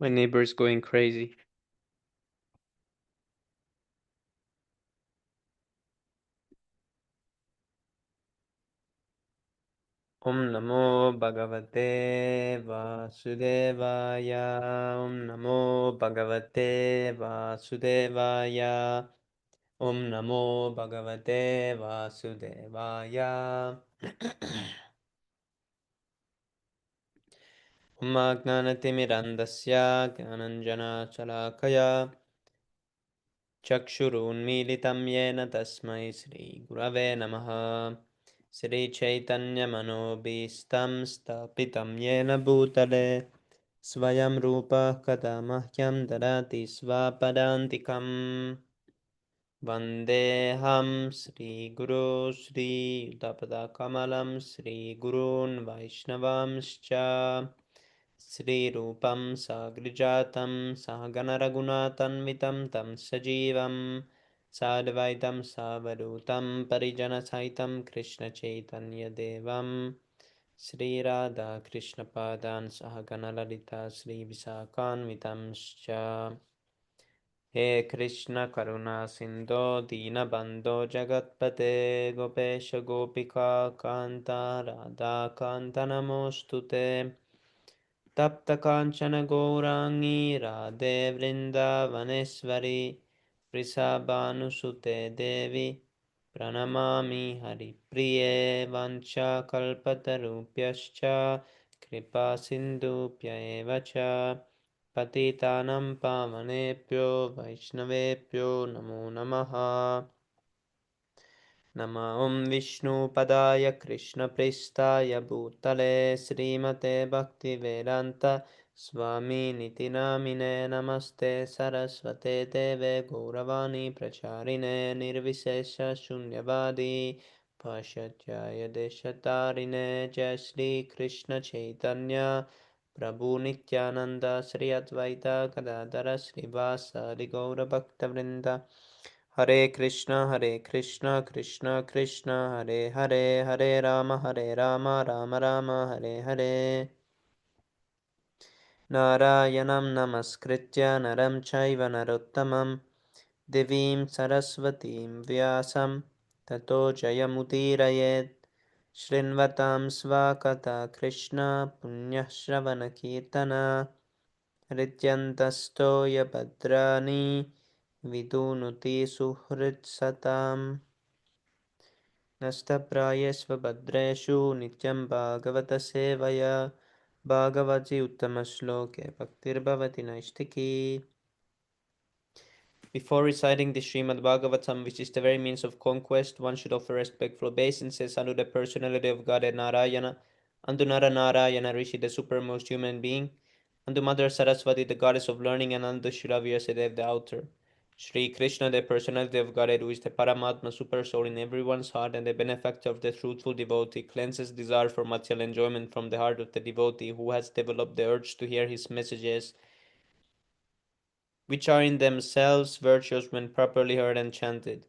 My neighbor is going crazy. Om Namo Bhagavate Vasudevaya. Om Namo Bhagavate Vasudevaya. Om Namo Bhagavate Vasudevaya. Om Agnanatimirandasya Gyananjana Chalakaya Chakshurunmilitam Yena Tasmai Sri Gurave Namaha. Sri Chaitanya Manobhistam Stapitam Yena Bhutale Svayam Rupa Kada Mahyam Dadati Svapadantikam Vandeham Sri Guru Sri Uttapada Kamalam Sri Gurun Vaishnavamscha Sri Rupam Sagrijatam Sahagana Raghunatanvitam Tam Sajivam Sadvaitam Savadutam Parijana Saitam Krishna Chaitanya Devam Sri Radha Krishna Padan Sahagana Lalita Sri Visakanvitamscha He Krishna Karuna Sindho Dinabandho Jagatpate Gopesha Gopika Kanta Radha Kanta Namostute Tapta Kanchana Gourangi Radhe Vrindavaneshwari Vrisabhanusute Devi Pranamami Hari Priye Vancha Kalpatarupyascha Kripa Sindhupya Evacha Patitanam Pavanepyo Vaishnavepyo Namo Namaha Nama Om Vishnu Padaya Krishna Prestaya Bhutale Srimate Bhakti Vedanta Swami Niti Namine Namaste Saraswate Deve Gauravani Pracharine Nirvisesha Shunyavadi Pashatyaya Deshatarine Jai Shri Krishna Chaitanya Prabhu Nityananda Sri Advaita Gadadara Srivasa Gaura Bhakta Vrinda Hare Krishna, Krishna Krishna, Hare Hare, Hare Rama, Rama Rama, Hare Hare. Narayanam Namaskritya Naram Chaiva Narottamam Devim Saraswatim Vyasam Tato Jayamudirayet Shrinvatam Svakata Krishna Punyashravana Kirtana Rityantastoya Bhadrani Vidunuti Suhritsatam Nastapráyesva Bhadreshu Nityam Bhagavata Sevaya Bhagavati Uttamaśloke Bhaktirbhavati Naistiki. Before reciting the Śrīmad-Bhāgavatam, which is the very means of conquest, one should offer respectful obeisances unto the personality of Godhead Narayana, unto Nara Narayana Rishi, the supermost human being, unto Mother Saraswati, the goddess of learning, and unto Shri Vyasadeva, the author. Shri Krishna, the personality of Godhead, who is the Paramatma super soul in everyone's heart and the benefactor of the truthful devotee, cleanses desire for material enjoyment from the heart of the devotee who has developed the urge to hear his messages, which are in themselves virtuous when properly heard and chanted.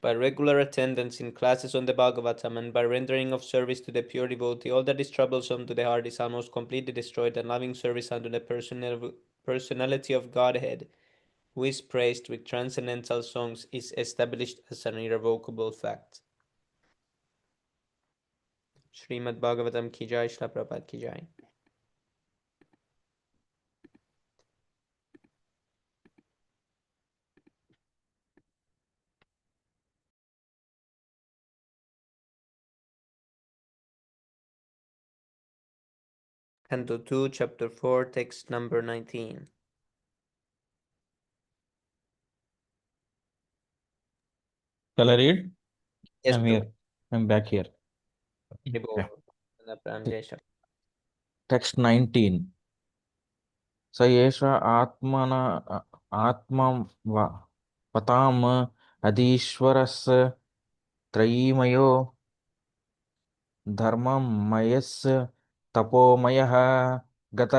By regular attendance in classes on the Bhagavatam and by rendering of service to the pure devotee, all that is troublesome to the heart is almost completely destroyed, and loving service unto the personality of Godhead, who is praised with transcendental songs, is established as an irrevocable fact. Śrīmad-Bhāgavatam ki jai, Śrīla Prabhupada ki jai. Canto 2, Chapter 4, Text number 19. Shall I read? Yes, I'm Prabhu. here. I'm back here. Prabhu. Text 19. स एष आत्मवताम् अधीश्वरस्य त्रयीमयो धर्ममयस्य तपोमयः गत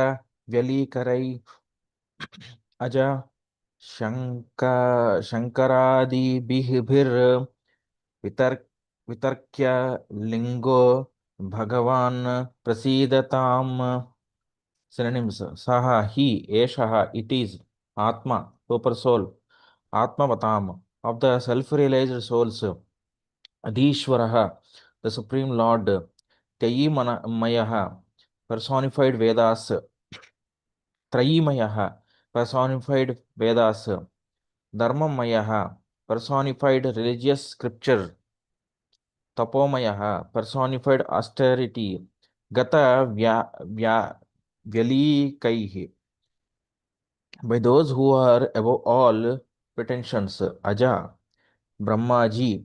व्यलीकरै अज वितर्क्य लिंगो भगवान् प्रसीदताम् Synonyms: Saha, he, Eshaha, it is, Atma, super soul, Atmavatam, of the self-realized souls, Adishwaraha, the Supreme Lord, Mayaha, personified Vedas, Trayimayaha, personified Vedas, Dharmamayaha, personified religious scripture, Tapomayaha, personified austerity, Gata Vyalikaihi, by those who are above all pretensions, Aja, Brahmaji,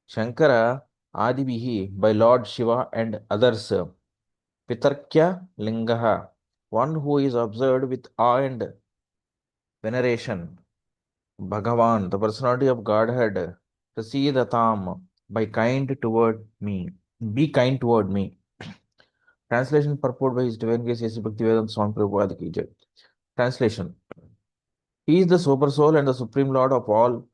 Shankara, Adibihi, by Lord Shiva and others, Pitarkya Lingaha, one who is observed with awe and veneration, Bhagavan, the personality of Godhead, Prasidatam, by kind toward me, be kind toward me. Translation purport by His Divine Grace A.C. Bhaktivedanta Swami Prabhupada Ki Jai. Translation: He is the Super Soul and the Supreme Lord of all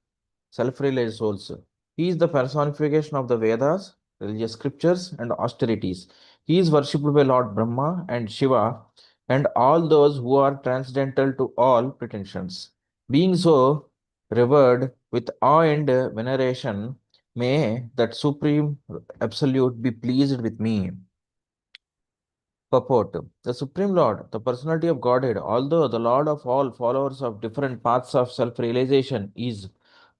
self-realized souls. He is the personification of the Vedas, religious scriptures, and austerities. He is worshipped by Lord Brahma and Shiva and all those who are transcendental to all pretensions. Being so revered with awe and veneration, may that Supreme Absolute be pleased with me. Purport: The Supreme Lord, the personality of Godhead, although the Lord of all followers of different paths of self realization, is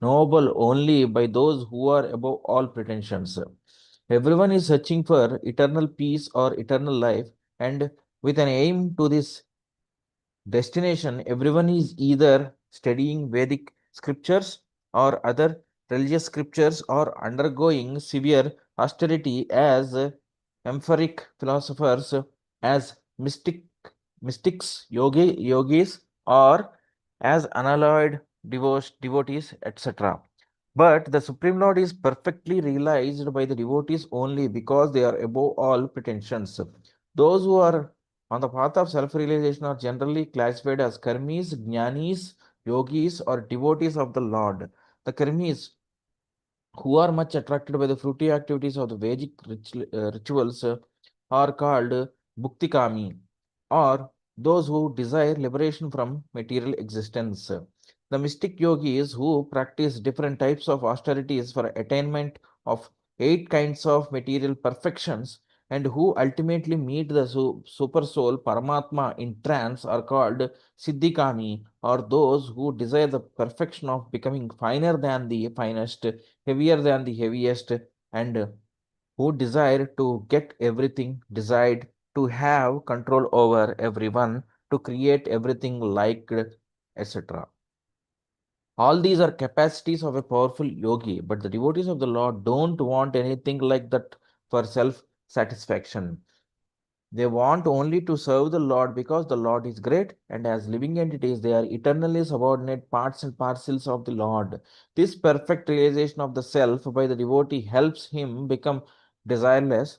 knowable only by those who are above all pretensions. Everyone is searching for eternal peace or eternal life, and with an aim to this destination, everyone is either studying Vedic scriptures or other religious scriptures or undergoing severe austerity as emphoric philosophers, as mystics, yogis, or as unalloyed devotees, etc. But the Supreme Lord is perfectly realized by the devotees only because they are above all pretensions. Those who are on the path of self-realization are generally classified as karmis, jnanis, yogis, or devotees of the Lord. The karmis, who are much attracted by the fruity activities of the Vedic rituals, are called bhuktikami, or those who desire liberation from material existence. The mystic yogis who practice different types of austerities for attainment of 8 kinds of material perfections and who ultimately meet the super soul Paramatma in trance are called Siddhikami, or those who desire the perfection of becoming finer than the finest, heavier than the heaviest, and who desire to get everything desired, to have control over everyone, to create everything liked, etc. All these are capacities of a powerful yogi, but the devotees of the Lord don't want anything like that for self satisfaction. They want only to serve the Lord because the Lord is great, and as living entities, they are eternally subordinate parts and parcels of the Lord. This perfect realization of the self by the devotee helps him become desireless,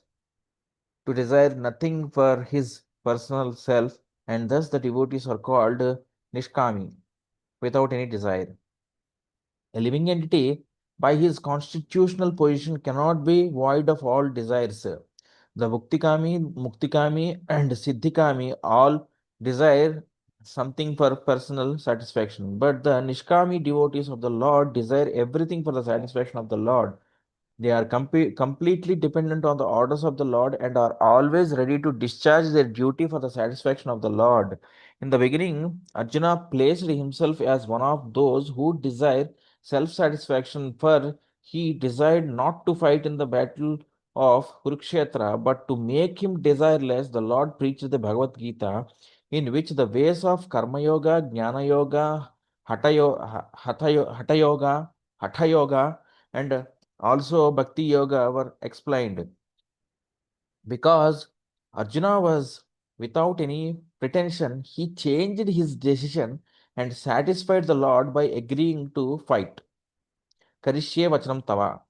to desire nothing for his personal self, and thus the devotees are called Nishkami, without any desire. A living entity, by his constitutional position, cannot be void of all desires. The Muktikami, and Siddhikami all desire something for personal satisfaction, but the Nishkami devotees of the Lord desire everything for the satisfaction of the Lord. They are completely dependent on the orders of the Lord and are always ready to discharge their duty for the satisfaction of the Lord. In the beginning, Arjuna placed himself as one of those who desire self satisfaction, for he desired not to fight in the battle of Kurukshetra, but to make him desireless. The Lord preached the Bhagavad Gita, in which the ways of Karma Yoga, Jnana Yoga, Hatha Yoga, Hatha Yoga, and also Bhakti Yoga were explained. Because Arjuna was without any pretension, he changed his decision and satisfied the Lord by agreeing to fight. Karishye Vachanam Tava.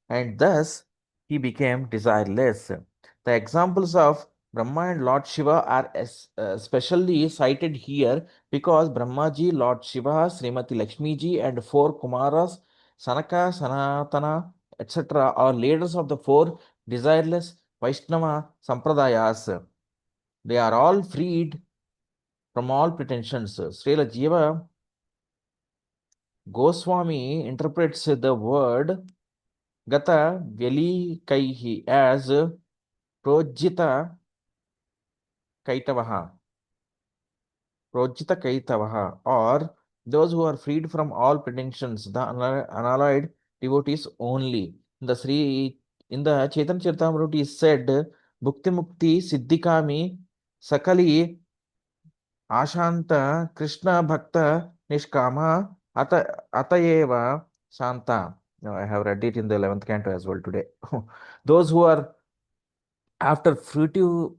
And thus he became desireless. The examples of Brahma and Lord Shiva are specially cited here because Brahmaji, Lord Shiva, Srimati Lakshmi ji, and four Kumaras, Sanaka, Sanatana, etc., are leaders of the four desireless Vaishnava Sampradayas. They are all freed from all pretensions. Srila Jiva Goswami interprets the word Gata Vyalikaihi as Projita Kaitavaha, Projita Kaitavaha, or those who are freed from all pretensions, the unalloyed devotees only. In the Chaitanya Charitamrita is said, Bhukti Mukti Siddhikami Sakali Ashanta Krishna Bhakta Nishkama Atayeva Shanta. Now, I have read it in the 11th canto as well today. Those who are after fruitive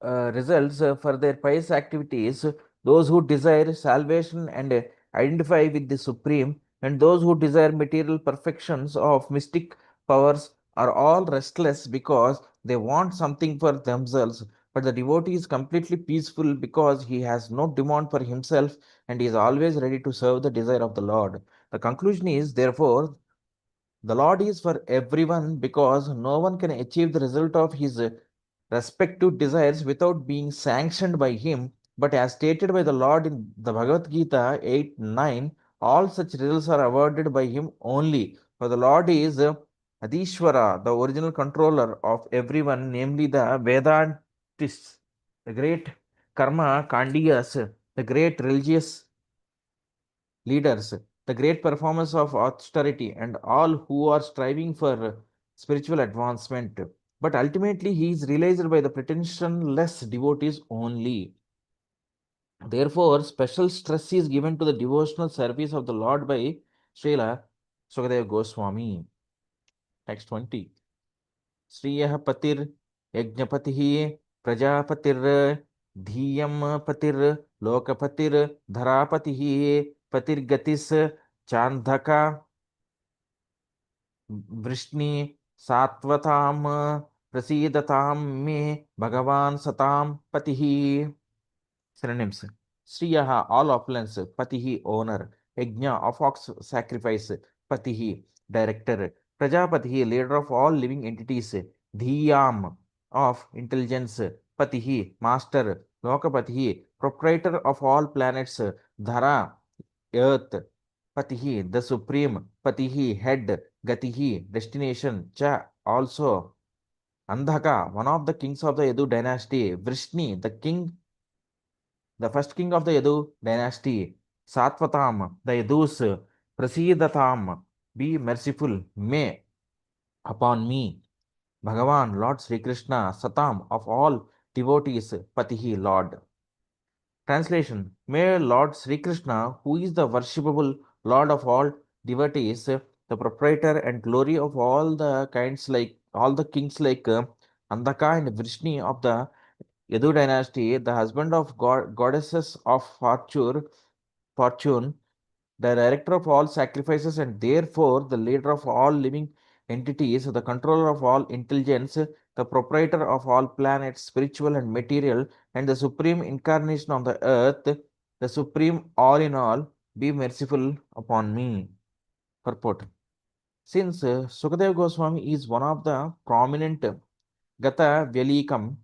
results for their pious activities, those who desire salvation and identify with the Supreme, and those who desire material perfections of mystic powers are all restless because they want something for themselves. But the devotee is completely peaceful because he has no demand for himself and is always ready to serve the desire of the Lord. The conclusion is, therefore, the Lord is for everyone because no one can achieve the result of his respective desires without being sanctioned by him. But as stated by the Lord in the Bhagavad Gita 8:9, all such results are awarded by him only. For the Lord is Adishwara, the original controller of everyone, namely the Vedantists, the great Karma Kandiyas, the great religious leaders, the great performers of austerity, and all who are striving for spiritual advancement. But ultimately, he is realized by the pretensionless devotees only. Therefore, special stress is given to the devotional service of the Lord by Srila Sukadeva Goswami. Text 20. Sriyah patir yajnapatihi prajapatir dhiyam patir lokapatir dharapatihi patir gatis chandhaka Vrishni सात्वताम प्रसीदताम मे भगवान सताम पतिः synonyms Sriyaha all opulence Patihi owner Yajna of ox sacrifice Patihi director Prajapatihi leader of all living entities Dhiyam of intelligence Patihi master Lokapatihi proprietor of all planets Dhara earth Patihi the supreme Patihi head Gatihi destination Cha also Andhaka one of the kings of the Yadu dynasty Vrishni the first king of the Yadu dynasty, Satvatam, the Yadus, Prasidatam, be merciful, may upon me, Bhagavan, Lord Sri Krishna, Satam, of all devotees, Patihi, Lord. Translation May Lord Sri Krishna, who is the worshipable Lord of all devotees, the proprietor and glory of all the kinds like all the kings like Andhaka and Vrishni of the Yadu dynasty, the husband of goddesses of fortune, the director of all sacrifices, and therefore the leader of all living entities, the controller of all intelligence, the proprietor of all planets, spiritual and material, and the supreme incarnation on the earth, the supreme all in all, be merciful upon me. Purport. Since Sukadeva Goswami is one of the prominent Gata Vyalikam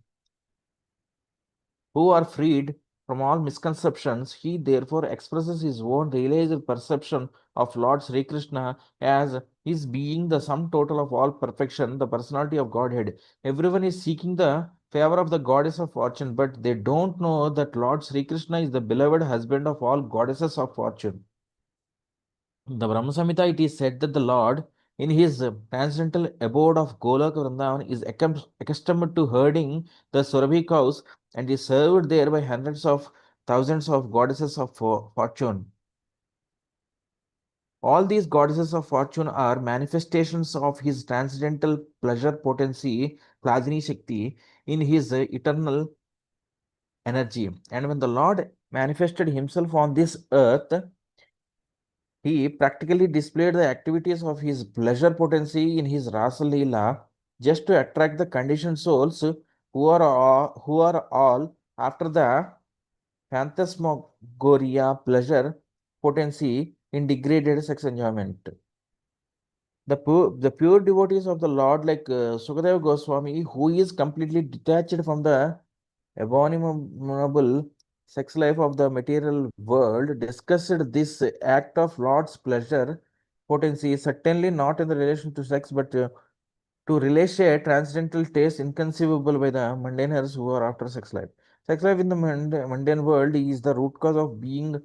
who are freed from all misconceptions, he therefore expresses his own realized perception of Lord Sri Krishna as his being the sum total of all perfection, the personality of Godhead. Everyone is seeking the favor of the goddess of fortune, but they don't know that Lord Sri Krishna is the beloved husband of all goddesses of fortune. The Brahma Samhita, it is said that the Lord, in his transcendental abode of Golok Vrindavan, is accustomed to herding the Surabhi cows and is served there by hundreds of thousands of goddesses of fortune. All these goddesses of fortune are manifestations of his transcendental pleasure potency, Pladini Shakti, in his eternal energy. And when the Lord manifested himself on this earth, he practically displayed the activities of his pleasure potency in his Rasa Leela just to attract the conditioned souls who are all after the phantasmagoria pleasure potency in degraded sex enjoyment. The pure devotees of the Lord, like Sukadeva Goswami, who is completely detached from the abominable sex life of the material world, discussed this act of Lord's pleasure potency, certainly not in the relation to sex, but to relish a transcendental taste inconceivable by the mundaners who are after sex life. Sex life in the mundane world is the root cause of being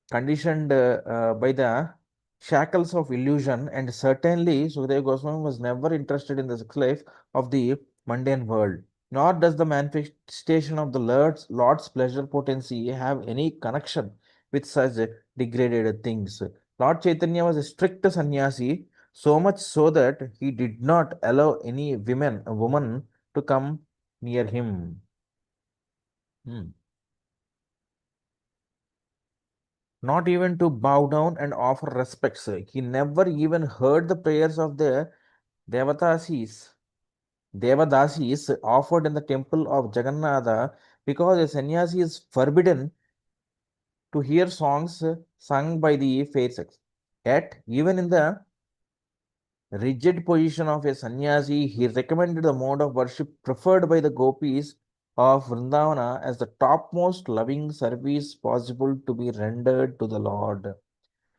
conditioned by the shackles of illusion, and certainly Sukadeva Goswami was never interested in the sex life of the mundane world. Nor does the manifestation of the Lord's pleasure potency have any connection with such degraded things. Lord Chaitanya was a strict sannyasi, so much so that he did not allow any woman to come near him. Hmm. Not even to bow down and offer respects. He never even heard the prayers of the Devadasis, Devadasis offered in the temple of Jagannatha, because a sannyasi is forbidden to hear songs sung by the fair sex. Yet, even in the rigid position of a sannyasi, he recommended the mode of worship preferred by the gopis of Vrindavana as the topmost loving service possible to be rendered to the Lord.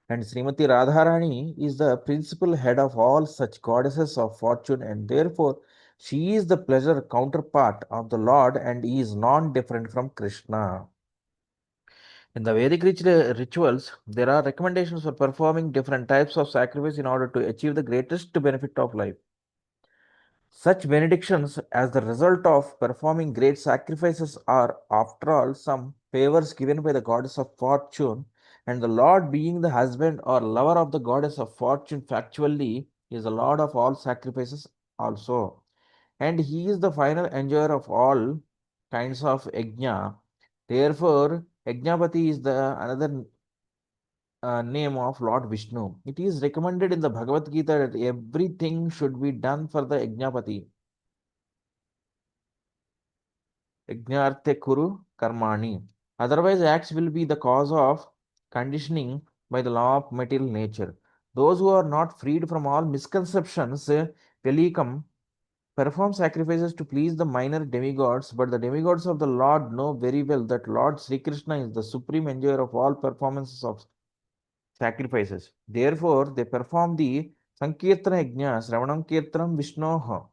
And Srimati Radharani is the principal head of all such goddesses of fortune, and therefore she is the pleasure counterpart of the Lord and is non different from Krishna. In the Vedic rituals, there are recommendations for performing different types of sacrifice in order to achieve the greatest benefit of life. Such benedictions, as the result of performing great sacrifices, are, after all, some favors given by the goddess of fortune, and the Lord, being the husband or lover of the goddess of fortune, factually is the Lord of all sacrifices also. And he is the final enjoyer of all kinds of yajna. Therefore, Yajnapati is the another name of Lord Vishnu. It is recommended in the Bhagavad Gita that everything should be done for the Yajnapati. Yajnarthe kuru karmani. Otherwise, acts will be the cause of conditioning by the law of material nature. Those who are not freed from all misconceptions, Velikam, perform sacrifices to please the minor demigods, but the demigods of the Lord know very well that Lord Sri Krishna is the supreme enjoyer of all performances of sacrifices. Therefore, they perform the Sankirtana Yajnas, Ravanam Kirtanam Vishnoha,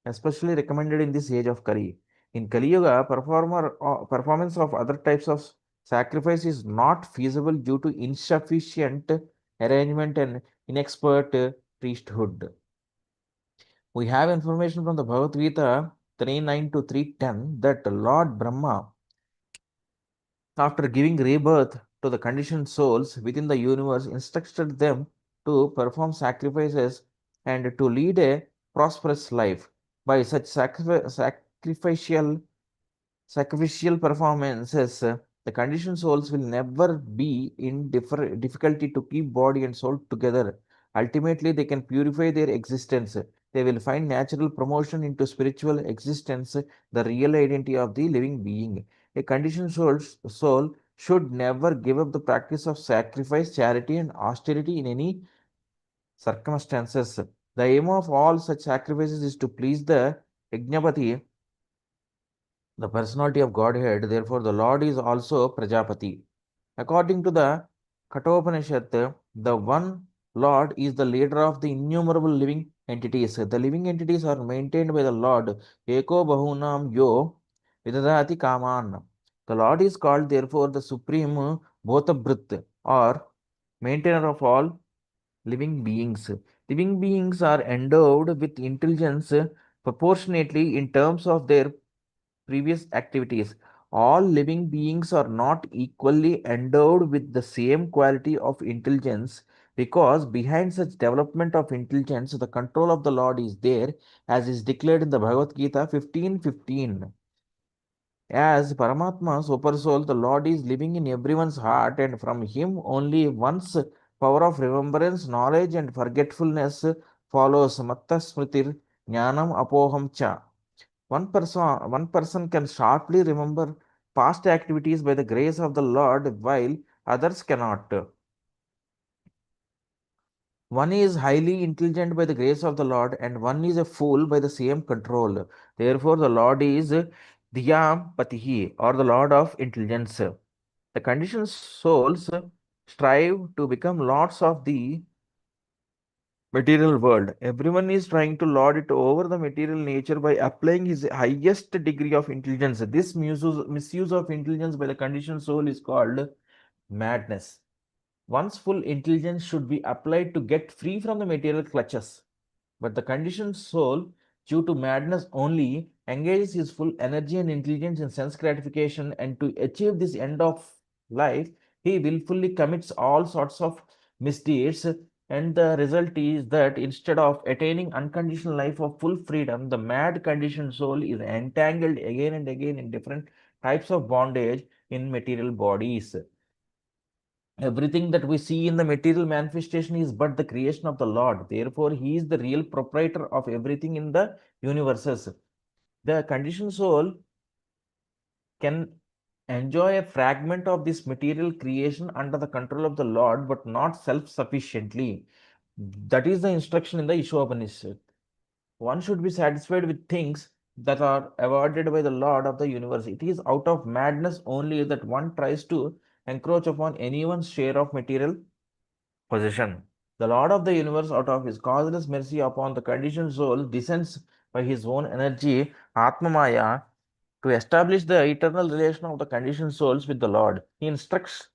especially recommended in this age of Kali. In Kali Yuga, performance of other types of sacrifice is not feasible due to insufficient arrangement and inexpert priesthood. We have information from the Bhagavad Gita 3:9 to 3:10 that Lord Brahma, after giving rebirth to the conditioned souls within the universe, instructed them to perform sacrifices and to lead a prosperous life. By such sacrificial performances, the conditioned souls will never be in difficulty to keep body and soul together. Ultimately, they can purify their existence. They will find natural promotion into spiritual existence, the real identity of the living being. A conditioned soul should never give up the practice of sacrifice, charity, and austerity in any circumstances. The aim of all such sacrifices is to please the Yajnapati, the personality of Godhead. Therefore, the Lord is also Prajapati. According to the Kathopanishad, the one Lord is the leader of the innumerable living entities. The living entities are maintained by the Lord. Eko Bahunam Yo Vidadati Kaman. The Lord is called, therefore, the supreme Bhotabhrit, or maintainer of all living beings. Living beings are endowed with intelligence proportionately in terms of their previous activities. All living beings are not equally endowed with the same quality of intelligence, because behind such development of intelligence, the control of the Lord is there, as is declared in the Bhagavad Gita 15:15. As Paramatma Super Soul, the Lord is living in everyone's heart, and from Him only one's power of remembrance, knowledge, and forgetfulness follows. Matta Smritir Jnanam Apoham Cha. One person can sharply remember past activities by the grace of the Lord, while others cannot. One is highly intelligent by the grace of the Lord, and one is a fool by the same control. Therefore, the Lord is Dhyam Patihi, or the Lord of Intelligence. The conditioned souls strive to become lords of the material world. Everyone is trying to lord it over the material nature by applying his highest degree of intelligence. This misuse of intelligence by the conditioned soul is called madness. One's full intelligence should be applied to get free from the material clutches. But the conditioned soul, due to madness only, engages his full energy and intelligence in sense gratification, and to achieve this end of life, he willfully commits all sorts of misdeeds. And the result is that instead of attaining unconditional life of full freedom, the mad conditioned soul is entangled again and again in different types of bondage in material bodies. Everything that we see in the material manifestation is but the creation of the Lord. Therefore, He is the real proprietor of everything in the universes. The conditioned soul can enjoy a fragment of this material creation under the control of the Lord, but not self sufficiently. That is the instruction in the Ishopanishad. One should be satisfied with things that are awarded by the Lord of the universe. It is out of madness only that one tries to encroach upon anyone's share of material possession. The Lord of the universe, out of his causeless mercy upon the conditioned soul, descends by his own energy, Atmamaya, to establish the eternal relation of the conditioned souls with the Lord. He instructs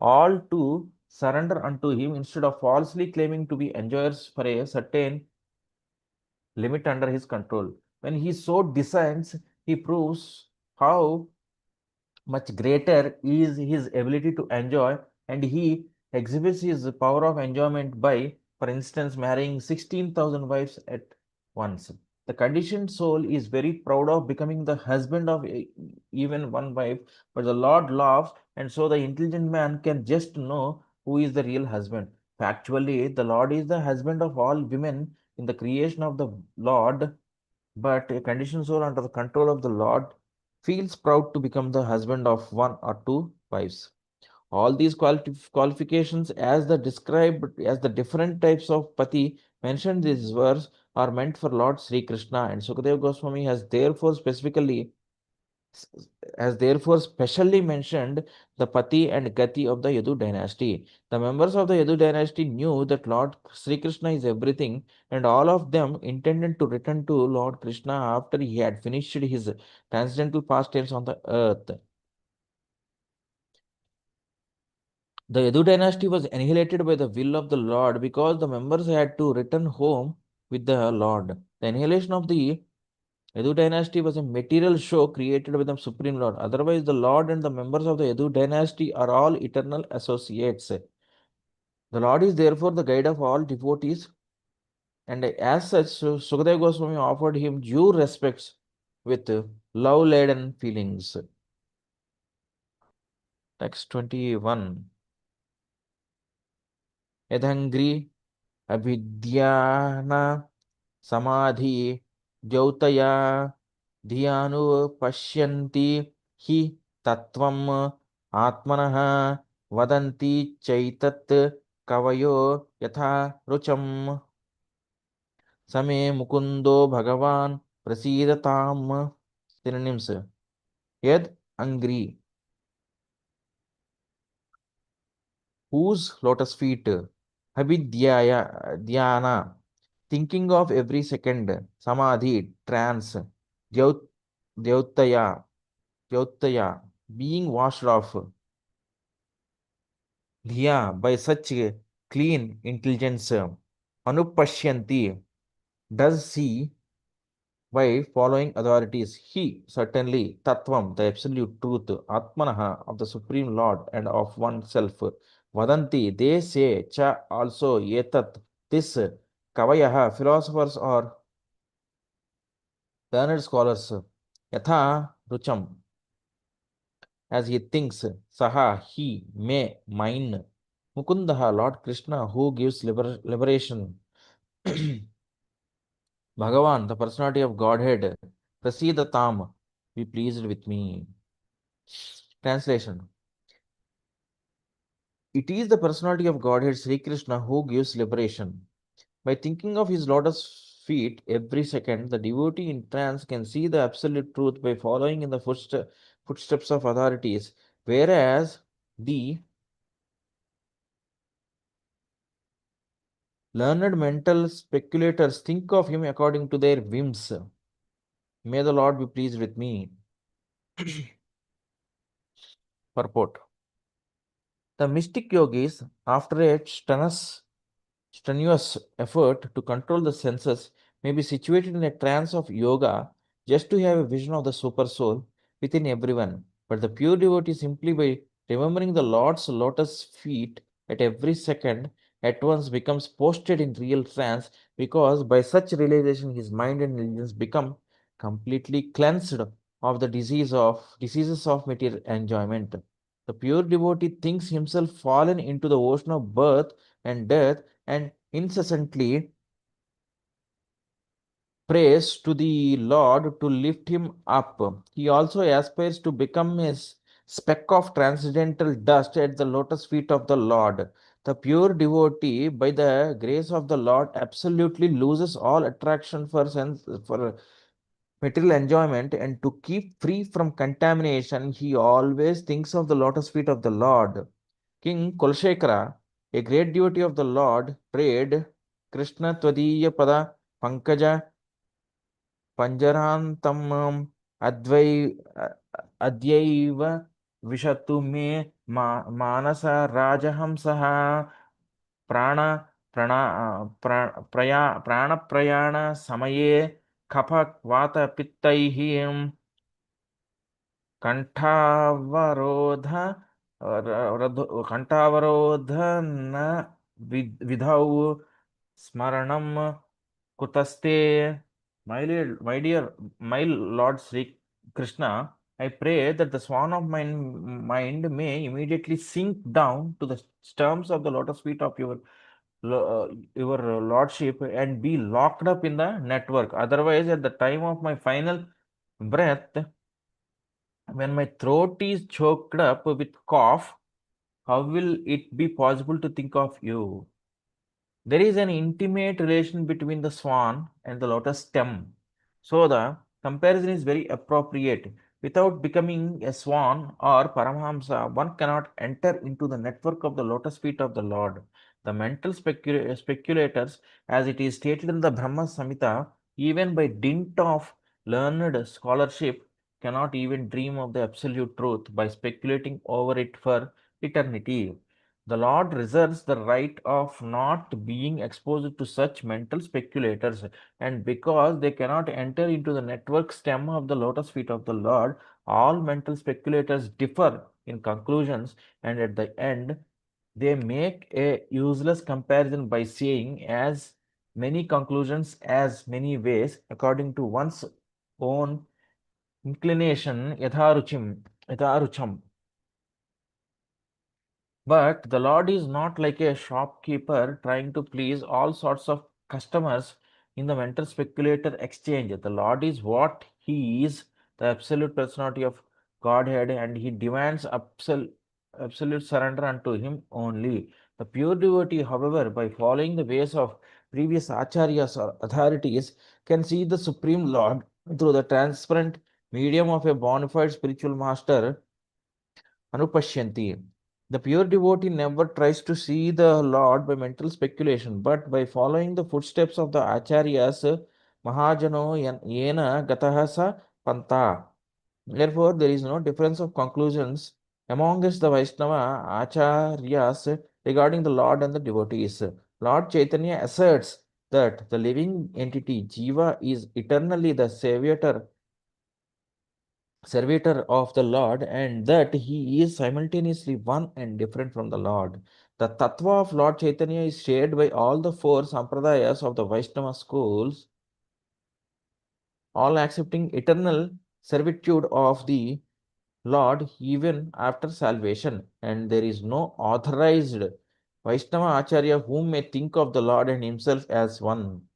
all to surrender unto him instead of falsely claiming to be enjoyers for a certain limit under his control. When he so descends, he proves how much greater is his ability to enjoy, and he exhibits his power of enjoyment by, for instance, marrying 16,000 wives at once. The conditioned soul is very proud of becoming the husband of even one wife, but the Lord laughs, and so the intelligent man can just know who is the real husband. Factually, the Lord is the husband of all women in the creation of the Lord, but a conditioned soul under the control of the Lord feels proud to become the husband of one or two wives. All these qualifications, as the described as the different types of pati mentioned in this verse, are meant for Lord Sri Krishna, and Sukadeva Goswami has therefore specially mentioned the Pati and Gati of the Yadu dynasty. The members of the Yadu dynasty knew that Lord Sri Krishna is everything, and all of them intended to return to Lord Krishna after he had finished his transcendental pastimes on the earth. The Yadu dynasty was annihilated by the will of the Lord because the members had to return home with the Lord. The annihilation of the Yadu dynasty was a material show created by the Supreme Lord. Otherwise, the Lord and the members of the Yadu dynasty are all eternal associates. The Lord is therefore the guide of all devotees, and as such, Sukadeva Goswami offered him due respects with love-laden feelings. Text 21. Yadhangri abhidyana samadhi jyotaya धियानु पश्यन्ति हि तत्त्वम् आत्मनः वदन्ति चैतत् कवयो यथा रुचम् समे मुकुन्दो भगवान् प्रसीदताम्. Synonyms: yad angry, whose lotus feet, abhidyaya dhyana, thinking of every second, samadhi, trance, Dyaut- Dyautaya, Dyautaya, being washed off, Dhiya, by such clean intelligence, Anupashyanti, does see by following authorities. He, certainly, Tattvam, the absolute truth, Atmanaha, of the Supreme Lord and of oneself. Vadanti, they say, Cha, also, Yetat, this, Kavayaha, philosophers or learned scholars, Yatha, Rucham, as he thinks, Saha, he, may, mine. Mukundaha, Lord Krishna, who gives liberation. Bhagavan, the personality of Godhead, Prasidatam, be pleased with me. Translation: it is the personality of Godhead, Sri Krishna, who gives liberation. By thinking of his lotus feet every second, the devotee in trance can see the absolute truth by following in the footsteps of authorities, whereas the learned mental speculators think of him according to their whims. May the Lord be pleased with me. Purport. The mystic yogis, after a strenuous effort to control the senses, may be situated in a trance of yoga just to have a vision of the super soul within everyone. But the pure devotee, simply by remembering the Lord's lotus feet at every second, at once becomes posted in real trance, because by such realization his mind and intelligence become completely cleansed of the diseases of material enjoyment. The pure devotee thinks himself fallen into the ocean of birth and death, and incessantly prays to the Lord to lift him up. He also aspires to become a speck of transcendental dust at the lotus feet of the Lord. The pure devotee, by the grace of the Lord, absolutely loses all attraction for material enjoyment, and to keep free from contamination, he always thinks of the lotus feet of the Lord. King Kulashekara, a great devotee of the Lord, prayed, Krishna Tvadiya Pada Pankaja Panjarantam Adyaiva Vishatu Me Manasa Rajahamsaha Prana Prana Prayana Samaye Kapha Vata Pittaihi कंठावरोध कंठावरोध न विधौ स्मरणं कुतस्ते. My Lord Sri Krishna, I pray that the swan of my mind may immediately sink down to the stems of the lotus feet of your lordship and be locked up in the network. Otherwise, at the time of my final breath, when my throat is choked up with cough, how will it be possible to think of you? There is an intimate relation between the swan and the lotus stem. So the comparison is very appropriate. Without becoming a swan or Paramahamsa, one cannot enter into the network of the lotus feet of the Lord. The mental speculators, as it is stated in the Brahma Samhita, even by dint of learned scholarship, cannot even dream of the absolute truth by speculating over it for eternity. The Lord reserves the right of not being exposed to such mental speculators, and because they cannot enter into the network stem of the lotus feet of the Lord, all mental speculators differ in conclusions, and at the end, they make a useless comparison by saying, as many conclusions as many ways, according to one's own inclination, yatharucham. But the Lord is not like a shopkeeper trying to please all sorts of customers in the mental speculator exchange. The Lord is what He is, the absolute personality of Godhead, and He demands absolute surrender unto Him only. The pure devotee, however, by following the ways of previous acharyas or authorities, can see the Supreme Lord through the transparent medium of a bona fide spiritual master, Anupashyanti. The pure devotee never tries to see the Lord by mental speculation, but by following the footsteps of the acharyas, Mahajano Yena Gataha Sa Panta. Therefore, there is no difference of conclusions amongst the Vaishnava acharyas regarding the Lord and the devotees. Lord Chaitanya asserts that the living entity Jiva is eternally the servitor of the Lord, and that he is simultaneously one and different from the Lord. The tattva of Lord Chaitanya is shared by all the four sampradayas of the Vaishnava schools, all accepting eternal servitude of the Lord even after salvation, and there is no authorized Vaishnava Acharya who may think of the Lord and himself as one.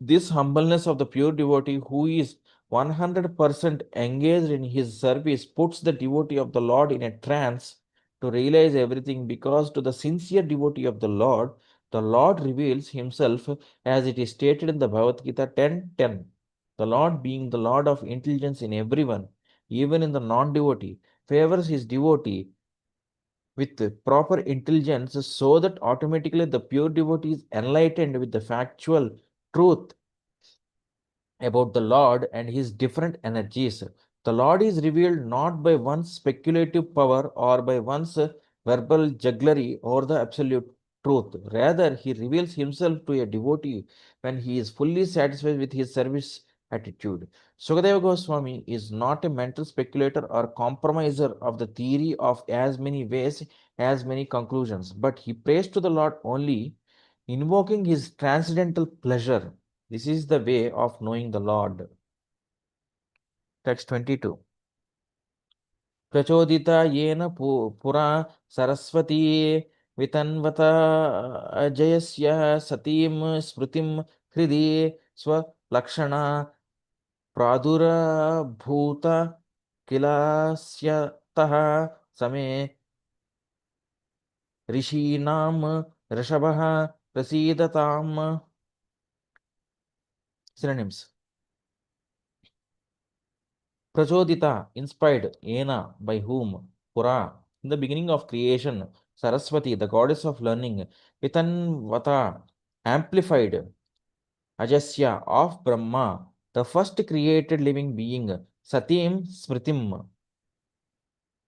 This humbleness of the pure devotee who is 100% engaged in his service puts the devotee of the Lord in a trance to realize everything, because to the sincere devotee of the Lord, The Lord reveals himself as it is stated in the Bhagavad Gita 10:10. The Lord, being the Lord of intelligence in everyone, even in the non-devotee, favors his devotee with proper intelligence so that automatically the pure devotee is enlightened with the factual truth about the Lord and his different energies. The Lord is revealed not by one's speculative power or by one's verbal jugglery or the absolute truth. Rather, he reveals himself to a devotee when he is fully satisfied with his service attitude. Sukadeva Goswami is not a mental speculator or compromiser of the theory of as many ways, as many conclusions, but he prays to the Lord only, invoking his transcendental pleasure. This is the way of knowing the Lord. Text 22. प्रचोदिता येन पुरा सरस्वती वितन्वत अजयस्य सतीं स्मृतिं हृदि स्वलक्षणा प्रादुरभूत किलास्यतः समे ऋषीणां ऋषभः प्रसीदताम्. Synonyms. Prachodita, inspired, Ena, by whom? Pura, in the beginning of creation, Saraswati, the goddess of learning, Pitanvata, amplified, Ajasya, of Brahma, the first created living being, Satim, Smritim,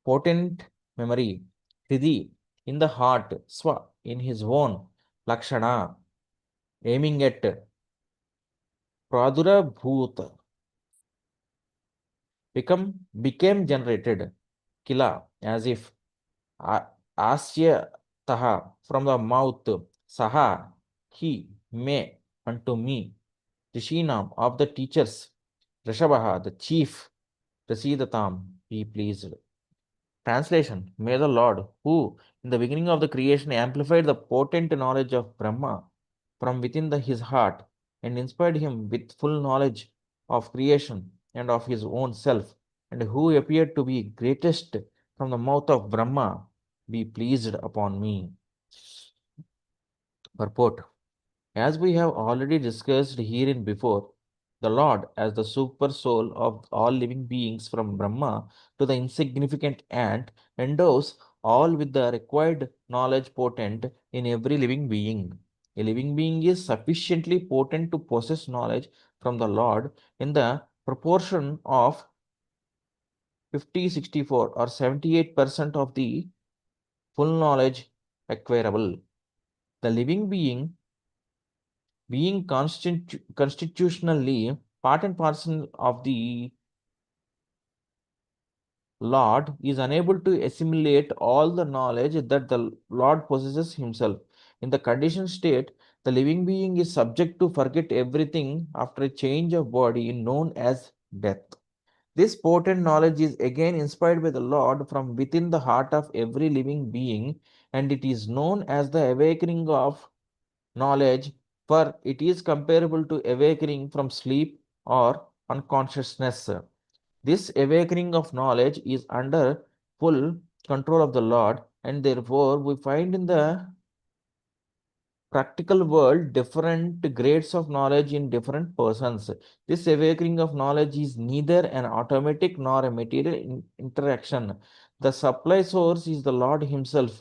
potent memory, Hridi, in the heart, Swa, in his own, Lakshana, aiming at Pradura Bhoot, became generated, Kila, as if Asya taha, from the mouth, Saha, he, may, unto me, Rishinam, of the teachers, Rishabhaha, the chief, Prasidatam, be pleased. Translation. May the Lord, who in the beginning of the creation amplified the potent knowledge of Brahma from within his heart and inspired him with full knowledge of creation and of his own self, and who appeared to be greatest from the mouth of Brahma, be pleased upon me. Purport. As we have already discussed herein before, the Lord, as the super soul of all living beings from Brahma to the insignificant ant, endows all with the required knowledge potent in every living being. A living being is sufficiently potent to possess knowledge from the Lord in the proportion of 50-64 or 78% of the full knowledge acquirable. The living being constitutionally part and parcel of the Lord, is unable to assimilate all the knowledge that the Lord possesses himself. In the conditioned state, the living being is subject to forget everything after a change of body known as death. This potent knowledge is again inspired by the Lord from within the heart of every living being, and it is known as the awakening of knowledge, for it is comparable to awakening from sleep or unconsciousness. This awakening of knowledge is under full control of the Lord, and therefore we find in the practical world different grades of knowledge in different persons. This awakening of knowledge is neither an automatic nor a material interaction. The supply source is the Lord Himself,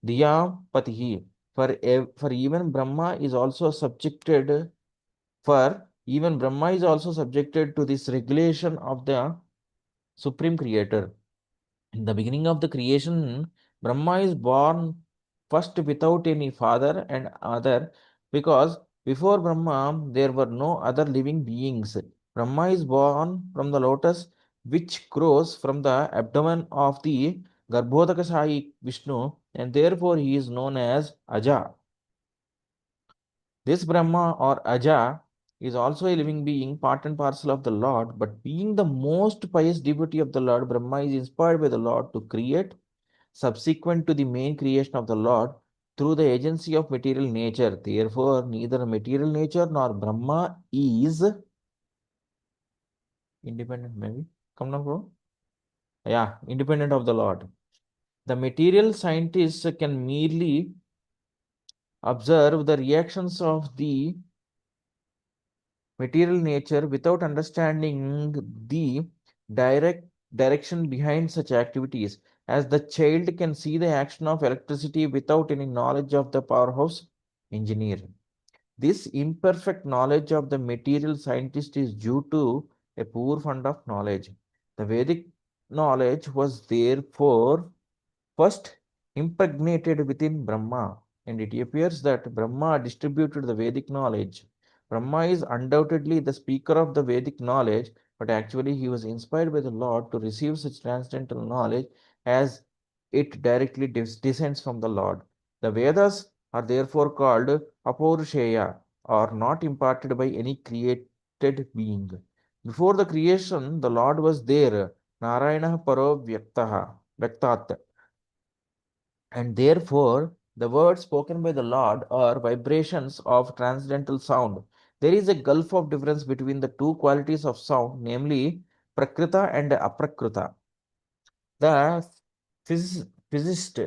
Diya Patihi. For even Brahma is also subjected for even Brahma is also subjected to this regulation of the Supreme Creator. In the beginning of the creation, Brahma is born first without any father and other, because before Brahma there were no other living beings. Brahma is born from the lotus which grows from the abdomen of the Garbhodakashayi Vishnu, and therefore he is known as Aja. This Brahma or Aja is also a living being, part and parcel of the Lord, but being the most pious devotee of the Lord, Brahma is inspired by the Lord to create subsequent to the main creation of the Lord through the agency of material nature. Therefore, neither material nature nor Brahma is independent, maybe. Come down, bro. Yeah, independent of the Lord. The material scientist can merely observe the reactions of the material nature without understanding the direct direction behind such activities, as the child can see the action of electricity without any knowledge of the powerhouse engineer. This imperfect knowledge of the material scientist is due to a poor fund of knowledge. The Vedic knowledge was therefore first impregnated within Brahma, and it appears that Brahma distributed the Vedic knowledge. Brahma is undoubtedly the speaker of the Vedic knowledge, but actually he was inspired by the Lord to receive such transcendental knowledge as it directly descends from the Lord. The Vedas are therefore called Apaurushaya, or not imparted by any created being. Before the creation, the Lord was there, Narayana Paro Vyaktat, and therefore the words spoken by the Lord are vibrations of transcendental sound. There is a gulf of difference between the two qualities of sound, namely Prakrita and Aprakrita. The physicist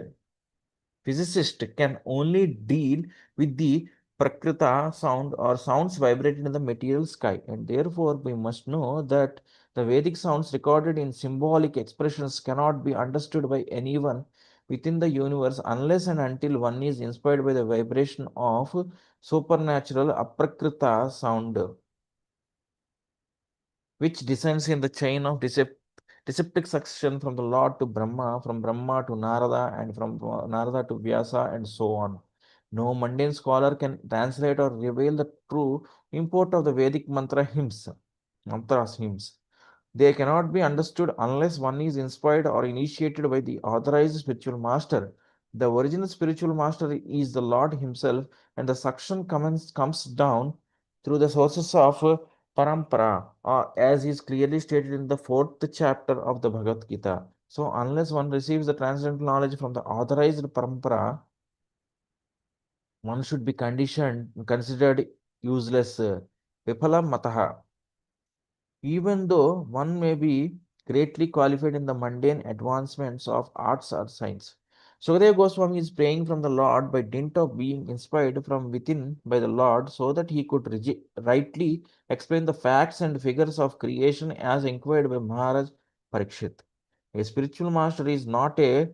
physicist can only deal with the prakrita sound or sounds vibrated in the material sky, and therefore we must know that the Vedic sounds recorded in symbolic expressions cannot be understood by anyone within the universe unless and until one is inspired by the vibration of supernatural aprakrita sound, which descends in the chain of deceptive succession from the Lord to Brahma, from Brahma to Narada, and from Narada to Vyasa, and so on. No mundane scholar can translate or reveal the true import of the Vedic mantras hymns. They cannot be understood unless one is inspired or initiated by the authorized spiritual master. The original spiritual master is the Lord Himself, and the suction comes down through the sources of parampara, as is clearly stated in the fourth chapter of the Bhagavad Gita. So, unless one receives the transcendental knowledge from the authorized parampara, one should be considered useless. Viphala mataha. Even though one may be greatly qualified in the mundane advancements of arts or science. Sukadeva Goswami is praying from the Lord by dint of being inspired from within by the Lord so that he could rightly explain the facts and figures of creation as inquired by Maharaj Parikshit. A spiritual master is not a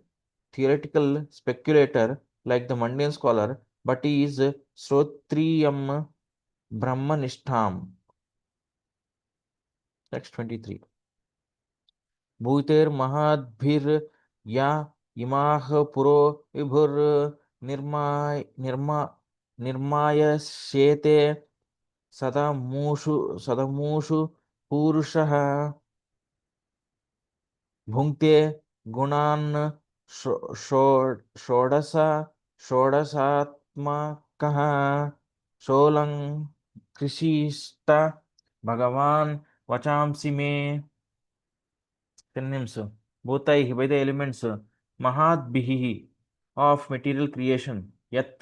theoretical speculator like the mundane scholar, but he is Srotriyam Brahmanishtam. Text 23. भूतेर्महद्भिर्या इमाः पुरो विभुर्निर्मा निर्मायस्येते सदमूषु पूरुषः भुङ्क्ते गुणान् षोडश षोडशात्मकः शोलं कृषिष्ट भगवान् वचांसि मे. Synonyms: bhutaihi, by the elements, mahadbihi, of material creation, yat,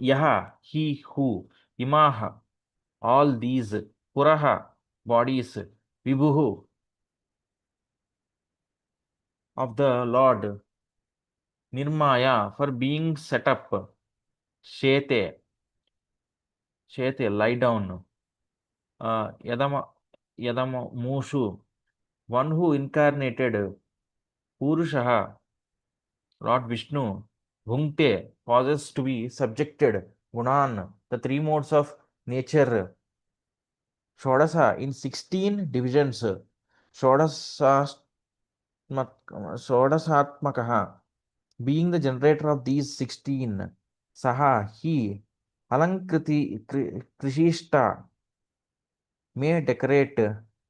yaha, he, who, imaha, all these, puraha, bodies, vibhuhu, of the Lord, nirmaya, for being set up, shete, lie down, yadama, mushu, one who incarnated, purushaha, Lord Vishnu, Bhunkte, causes to be subjected, Gunan, the three modes of nature, Shodasa, in 16 divisions, Shodasatmakaha, being the generator of these 16, Saha, he, Krishishta, may decorate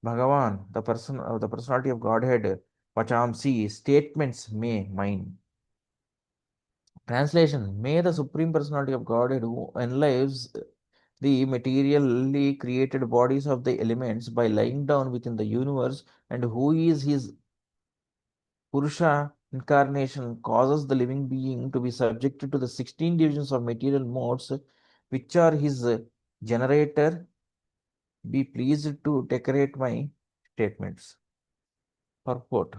Bhagavan, the person of the personality of Godhead, Vachamsi, statements may, mine. Translation: May the Supreme Personality of Godhead, who enlives the materially created bodies of the elements by lying down within the universe, and who is his Purusha incarnation, causes the living being to be subjected to the 16 divisions of material modes, which are his generator, be pleased to decorate my statements. Purport.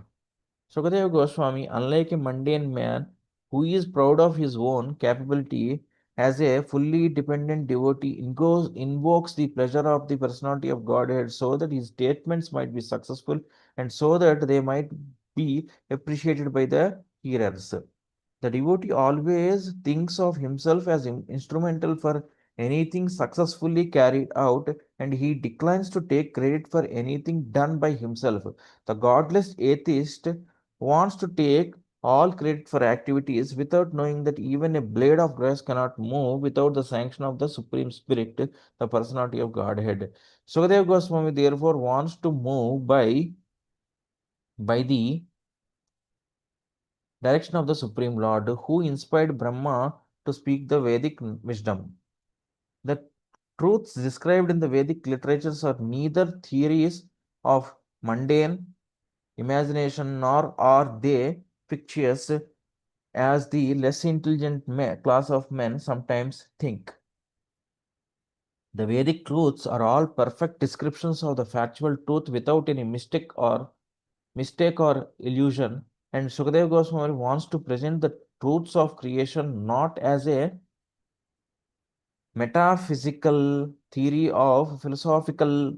Sukadeva Goswami, unlike a mundane man who is proud of his own capability as a fully dependent devotee invokes the pleasure of the personality of Godhead so that his statements might be successful and so that they might be appreciated by the hearers. The devotee always thinks of himself as instrumental for anything successfully carried out, and he declines to take credit for anything done by himself. The godless atheist wants to take all credit for activities without knowing that even a blade of grass cannot move without the sanction of the Supreme Spirit, the personality of Godhead. Sukadeva Goswami therefore wants to move by the direction of the Supreme Lord, who inspired Brahma to speak the Vedic wisdom. The truths described in the Vedic literatures are neither theories of mundane imagination nor are they fictitious as the less intelligent class of men sometimes think. The Vedic truths are all perfect descriptions of the factual truth without any mistake or illusion, and Sukadeva Goswami wants to present the truths of creation not as a metaphysical theory of philosophical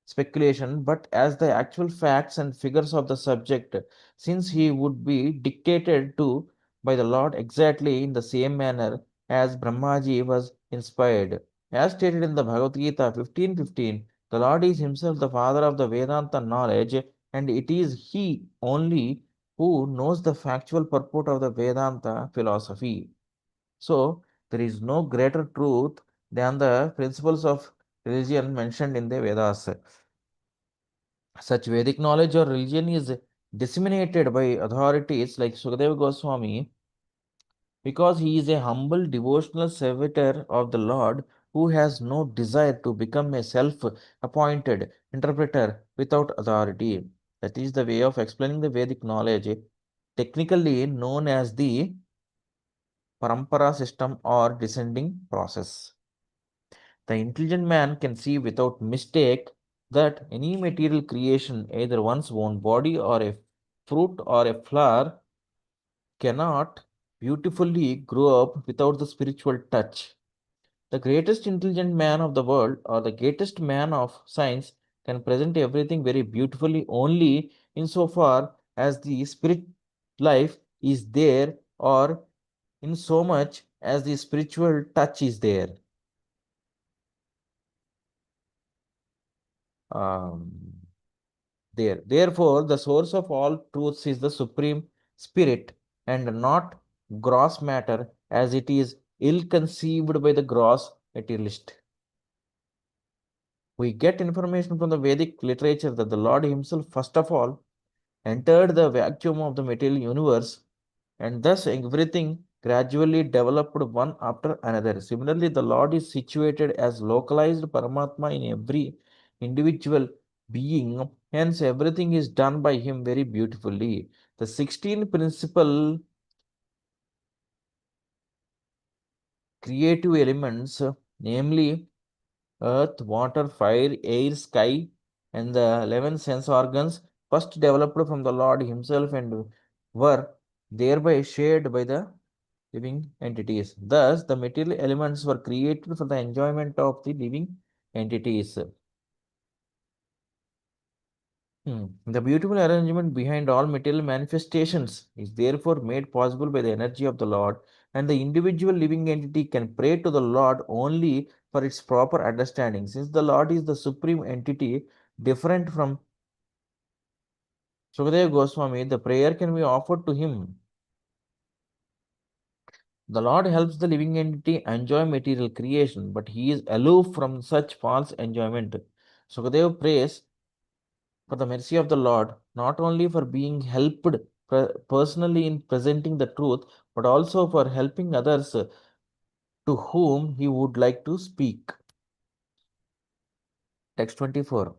speculation, but as the actual facts and figures of the subject, since he would be dictated to by the Lord exactly in the same manner as Brahmaji was inspired. As stated in the Bhagavad Gita 15:15, the Lord is himself the father of the Vedanta knowledge, and it is he only who knows the factual purport of the Vedanta philosophy. So, there is no greater truth than the principles of religion mentioned in the Vedas. Such Vedic knowledge or religion is disseminated by authorities like Sukadeva Goswami because he is a humble devotional servitor of the Lord who has no desire to become a self appointed interpreter without authority. That is the way of explaining the Vedic knowledge, technically known as the parampara system or descending process. The intelligent man can see without mistake that any material creation, either one's own body or a fruit or a flower, cannot beautifully grow up without the spiritual touch. The greatest intelligent man of the world or the greatest man of science can present everything very beautifully only insofar as the spirit life is there or in so much as the spiritual touch is there. Um, Therefore, the source of all truths is the Supreme Spirit and not gross matter, as it is ill conceived by the gross materialist. We get information from the Vedic literature that the Lord Himself, first of all, entered the vacuum of the material universe, and thus everything gradually developed one after another. Similarly, the Lord is situated as localized Paramatma in every individual being, hence, everything is done by Him very beautifully. The 16 principal creative elements, namely earth, water, fire, air, sky, and the 11 sense organs, first developed from the Lord Himself and were thereby shared by the living entities. Thus, the material elements were created for the enjoyment of the living entities. The beautiful arrangement behind all material manifestations is therefore made possible by the energy of the Lord, and the individual living entity can pray to the Lord only for its proper understanding. Since the Lord is the supreme entity, different from Sukadeva Goswami, the prayer can be offered to him. The Lord helps the living entity enjoy material creation, but he is aloof from such false enjoyment. Sukadeva prays for the mercy of the Lord, not only for being helped personally in presenting the truth, but also for helping others to whom he would like to speak. Text 24.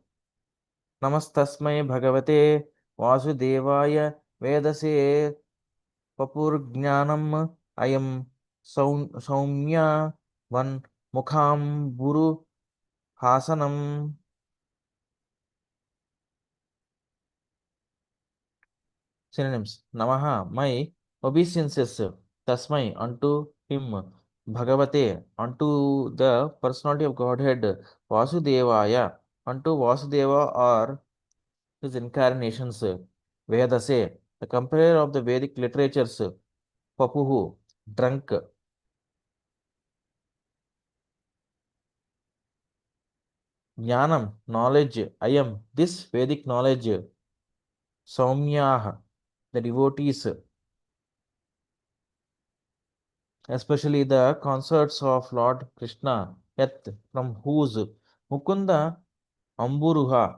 Namastasmai Bhagavate Vasudevaya Vedase Papurjnanam Ayam Saumya Van Mukham Buru Hasanam. Synonyms: Namaha, my obeisances, Tasmai, unto him, Bhagavate, unto the personality of Godhead, Vasudevaya, unto Vasudeva or his incarnations, Vedase, the comparer of the Vedic literatures, Papuhu, drunk, Jnanam, knowledge, Ayam, this Vedic knowledge, Saumyah, the devotees, especially the concerts of Lord Krishna, Yat, from whose Mukunda Amburuha,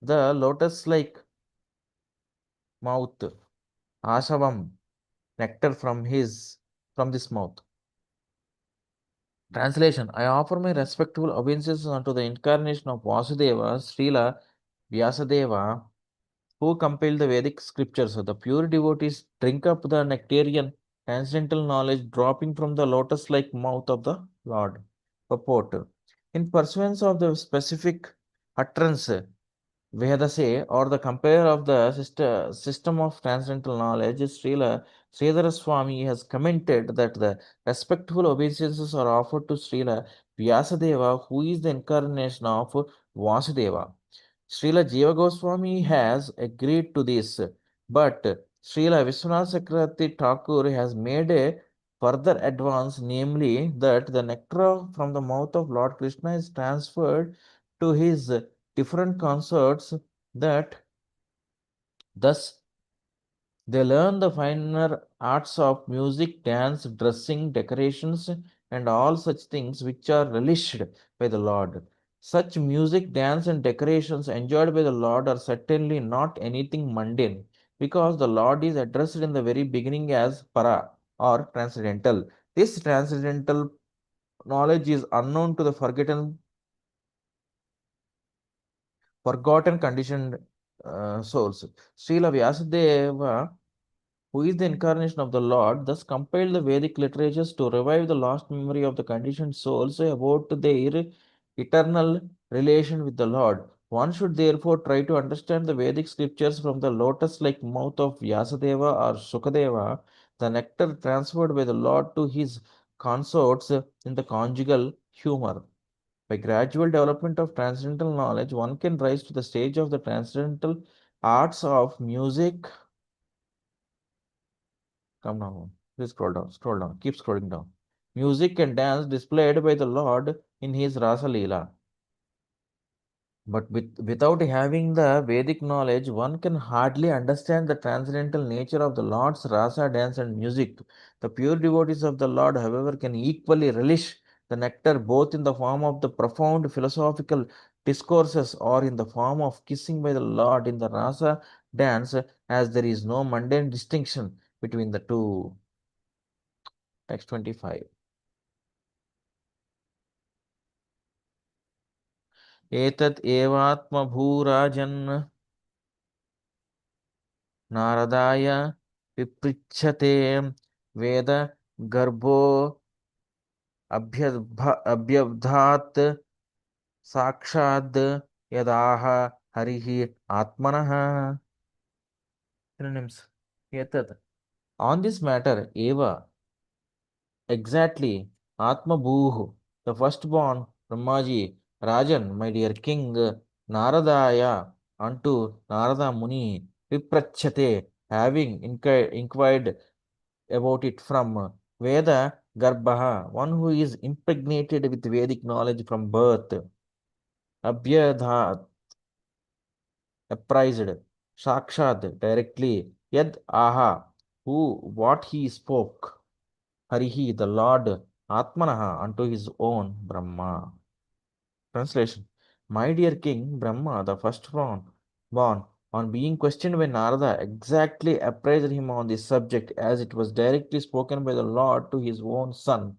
the lotus-like mouth, Ashavam, nectar from this mouth. Translation: I offer my respectful obeisances unto the incarnation of Vasudeva, Srila Vyasadeva, who compiled the Vedic scriptures. The pure devotees drink up the nectarian transcendental knowledge dropping from the lotus-like mouth of the Lord. Purport: in pursuance of the specific utterance Vedase, or the compare of the system of transcendental knowledge, Sridhara Swami has commented that the respectful obeisances are offered to Srila Vyasadeva, who is the incarnation of Vasudeva. Srila Jiva Goswami has agreed to this, but Srila Vishwanath Chakravarti Thakur has made a further advance, namely that the nectar from the mouth of Lord Krishna is transferred to his different concerts, that thus they learn the finer arts of music, dance, dressing, decorations, and all such things which are relished by the Lord. Such music, dance, and decorations enjoyed by the Lord are certainly not anything mundane, because the Lord is addressed in the very beginning as para, or transcendental. This transcendental knowledge is unknown to the forgotten conditioned souls. Srila Vyasadeva, who is the incarnation of the Lord, thus compiled the Vedic literatures to revive the lost memory of the conditioned souls about their eternal relation with the Lord. One should therefore try to understand the Vedic scriptures from the lotus-like mouth of Vyasadeva or Sukadeva, the nectar transferred by the Lord to his consorts in the conjugal humor. By gradual development of transcendental knowledge, one can rise to the stage of the transcendental arts of music. Come down. Please scroll down, keep scrolling down. Music and dance displayed by the Lord in his Rasa Leela. But without having the Vedic knowledge, one can hardly understand the transcendental nature of the Lord's rasa, dance, and music. The pure devotees of the Lord, however, can equally relish the nectar both in the form of the profound philosophical discourses or in the form of kissing by the Lord in the rasa dance, as there is no mundane distinction between the two. Text 25. Etat evatmabhurajan नारदाय विपृच्छते वेद गर्भो अभ्यब्धात् साक्षात् यदाह हरिः आत्मनः. Synonyms. एतत्. On this matter, Eva, exactly, Atma Bhuh, the firstborn, Brahmaji, Rajan, my dear king, Naradaya, unto Narada Muni, Viprachate, having inquired about it from Veda Garbha, one who is impregnated with Vedic knowledge from birth, Abhyadhat, apprised, Sakshad, directly, Yad Aha, who, what he spoke, Harihi, the Lord, Atmanaha, unto his own Brahma. Translation: My dear king, Brahma, the born, on being questioned by Narada, exactly appraised him on this subject, as it was directly spoken by the Lord to his own son,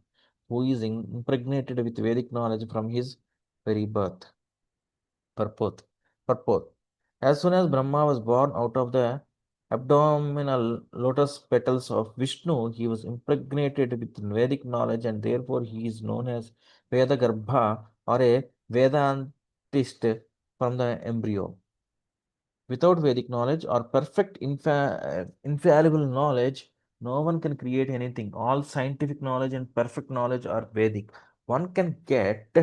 who is impregnated with Vedic knowledge from his very birth. Purport. Purport. As soon as Brahma was born out of the abdominal lotus petals of Vishnu, he was impregnated with Vedic knowledge, and therefore he is known as Vedagarbha, or a Vedantist from the embryo. Without Vedic knowledge or perfect infallible knowledge, No one can create anything. All scientific knowledge and perfect knowledge are Vedic. One can get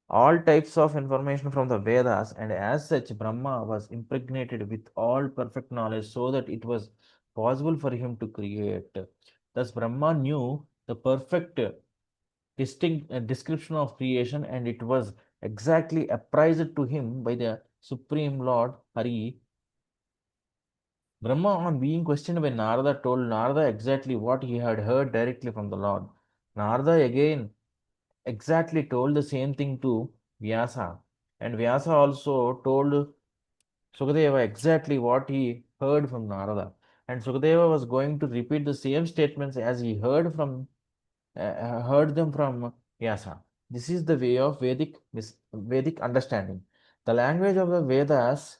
all types of information from the Vedas, and as such, Brahma was impregnated with all perfect knowledge so that it was possible for him to create. Thus, Brahma knew the perfect distinct description of creation, and it was exactly apprised to him by the Supreme Lord Hari. Brahma, on being questioned by Narada, told Narada exactly what he had heard directly from the Lord. Narada again exactly told the same thing to Vyasa, and Vyasa also told Sukadeva exactly what he heard from Narada. And Sukadeva was going to repeat the same statements as he heard them from Vyasa. This is the way of Vedic understanding. The language of the Vedas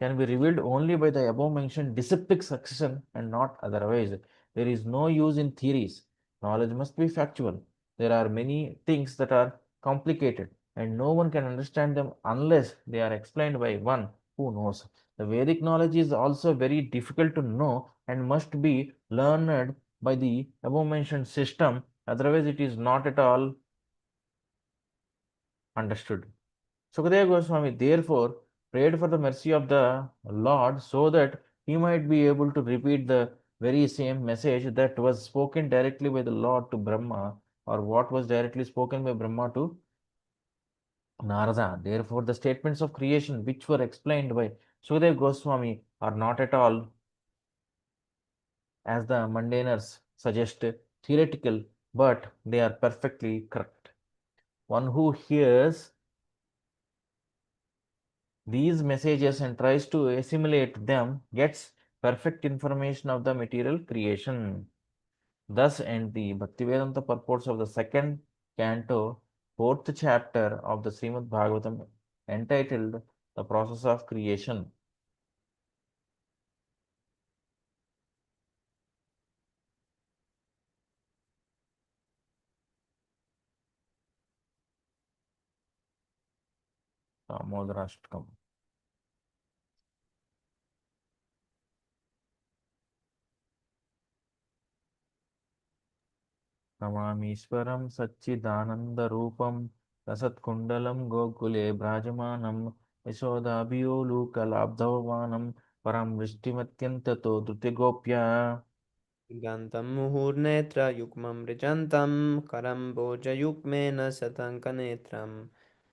can be revealed only by the above mentioned disciplic succession and not otherwise. There is no use in theories. Knowledge must be factual. There are many things that are complicated and no one can understand them unless they are explained by one who knows. The Vedic knowledge is also very difficult to know and must be learned by the above mentioned system, otherwise, it is not at all understood. Sukadeva Goswami therefore prayed for the mercy of the Lord so that he might be able to repeat the very same message that was spoken directly by the Lord to Brahma, or what was directly spoken by Brahma to Narada. Therefore, the statements of creation which were explained by Sukadeva Goswami are not at all, as the mundaners suggest, theoretical, but they are perfectly correct. One who hears these messages and tries to assimilate them gets perfect information of the material creation. Thus end the Bhaktivedanta purports of the second canto, fourth chapter of the Śrīmad-Bhāgavatam, entitled The Process of Creation. Damodarashtakam. नमामीश्वरं सच्चिदानन्दरूपं रसत्कुण्डलं गोकुले भ्राजमानं यशोदाभियोलुकलाब्धवानं परं वृष्टिमत्यन्ततो धृतिगोप्या गन्तं मुहुर्नेत्रयुग्मं मृजन्तं करं भोजयुग्मेन शतङ्कनेत्रं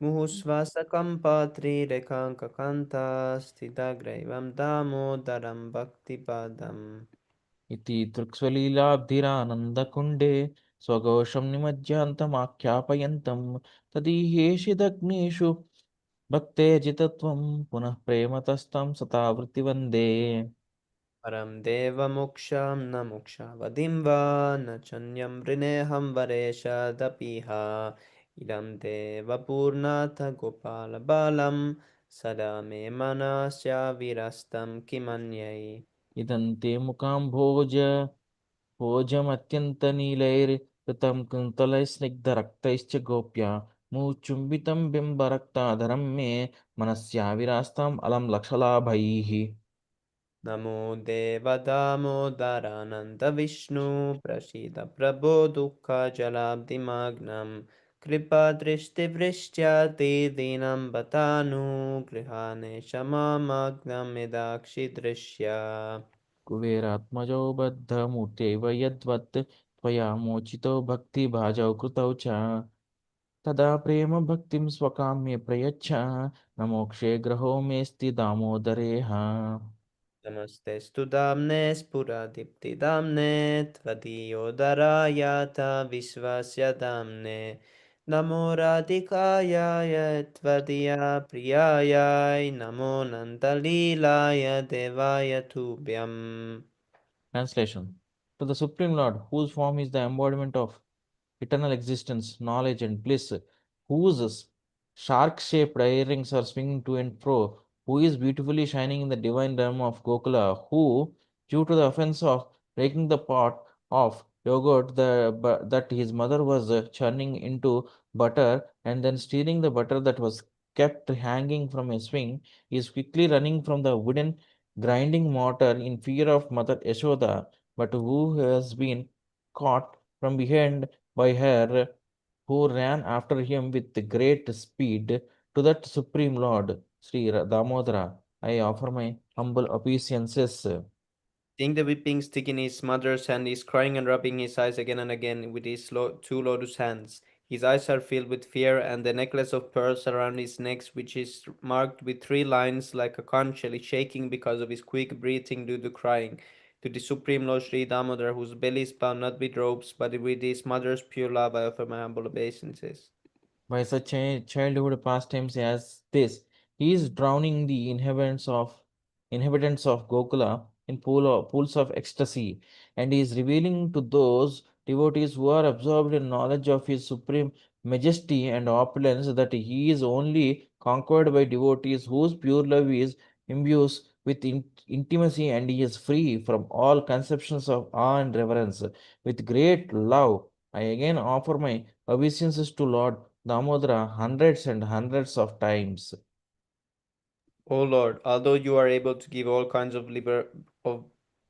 मुहुःश्वासकम्पात्रिरेखाङ्ककान्ता स्थितग्रैवं दामोदरं भक्तिपादम् इति तृक्स्वलीलाब्धिरानन्दकुण्डे स्वघोषं निमज्जान्तमाख्यापयन्तं तदीहेषिदग्नेषु भक्तेर्जितत्वं पुनः प्रेमतस्तं सतावृत्तिवन्दे परं देवमोक्षं न मोक्षावधिं वा न चन्यं वृणेऽहं वरेशदपिह इदं देवपूर्णाथ गोपालबालं सदा मे मनस्याविरस्तं किमन्यै इदन्ते मुकाम्भोज भोजमत्यन्तनीलैर्कृतं कुन्तलैस्निग्धरक्तैश्च गोप्या मुचुम्बितं बिम्बरक्ताधरं मे मनस्याविरास्ताम् अलं लक्षलाभैः नमो देवदामोदरानन्दविष्णु प्रसीद प्रभो दुःखजलाब्धिमग्नं कृपादृष्टिवृष्ट्या दीनं बतानुगृहाणे क्षमामग्नमिदाक्षिदृश्या कुबेरात्मजो बद्धमूर्त्यैव यद्वत् त्वया मोचितो भक्तिभाजौ कृतौ च तदा प्रेमभक्तिं स्वकाम्ये प्रयच्छ न मोक्षे ग्रहो मेऽस्ति दामोदरेह नमस्तेऽस्तु दाम्ने स्फुरदीप्तिदाम्ने त्वदीयोदरायात विश्वस्य दाम्ने नमो राधिकाय त्वदीया प्रियाय नमो नन्दलीलाय देवाय तुभ्यम् Translation. To the Supreme Lord, whose form is the embodiment of eternal existence, knowledge, and bliss, whose shark shaped earrings are swinging to and fro, who is beautifully shining in the divine realm of Gokula, who, due to the offense of breaking the pot of yogurt that his mother was churning into butter and then stealing the butter that was kept hanging from a swing, is quickly running from the wooden grinding mortar in fear of Mother Yashoda. but who has been caught from behind by her who ran after him with great speed to that Supreme Lord, Sri Damodara. I offer my humble obeisances. Seeing the whipping stick in his mother's hand, he is crying and rubbing his eyes again and again with his two lotus hands. His eyes are filled with fear, and the necklace of pearls around his neck, which is marked with three lines like a conch shell, is shaking because of his quick breathing due to crying. To the Supreme Lord Sri Damodar, whose belly is bound not with ropes, but with his mother's pure love, I offer my humble obeisances. By such childhood pastimes as this, he is drowning the inhabitants of Gokula in pools of ecstasy, and he is revealing to those devotees who are absorbed in knowledge of his supreme majesty and opulence that he is only conquered by devotees whose pure love is imbues with intimacy, and he is free from all conceptions of awe and reverence. With great love, I again offer my obeisances to Lord Damodara hundreds and hundreds of times. O Lord, although you are able to give all of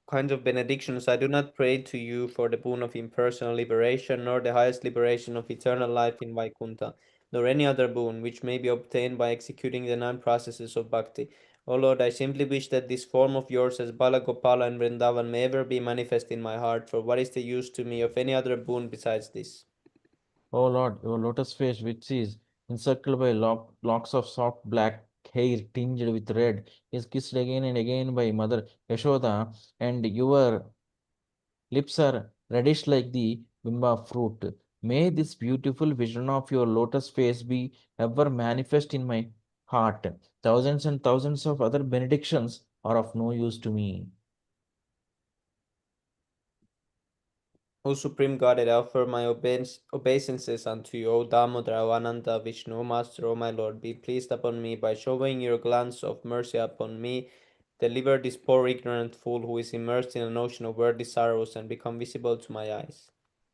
kinds of benedictions, I do not pray to you for the boon of impersonal liberation, nor the highest liberation of eternal life in Vaikuntha, nor any other boon which may be obtained by executing the nine processes of bhakti. O Lord, I simply wish that this form of yours as Bala Gopala and Vrindavan may ever be manifest in my heart, for what is the use to me of any other boon besides this? O Lord, your lotus face, which is encircled by locks of soft black hair tinged with red, is kissed again and again by Mother Yashoda, and your lips are reddish like the bimba fruit. May this beautiful vision of your lotus face be ever manifest in my heart. Thousands and thousands of other benedictions are of no use to me. O Supreme Godhead, I offer my obeisances unto you, O Damodara, O Ananta, Vishnu, O Master, O my Lord. Be pleased upon me by showing your glance of mercy upon me. Deliver this poor ignorant fool who is immersed in an ocean of worldly sorrows and become visible to my eyes.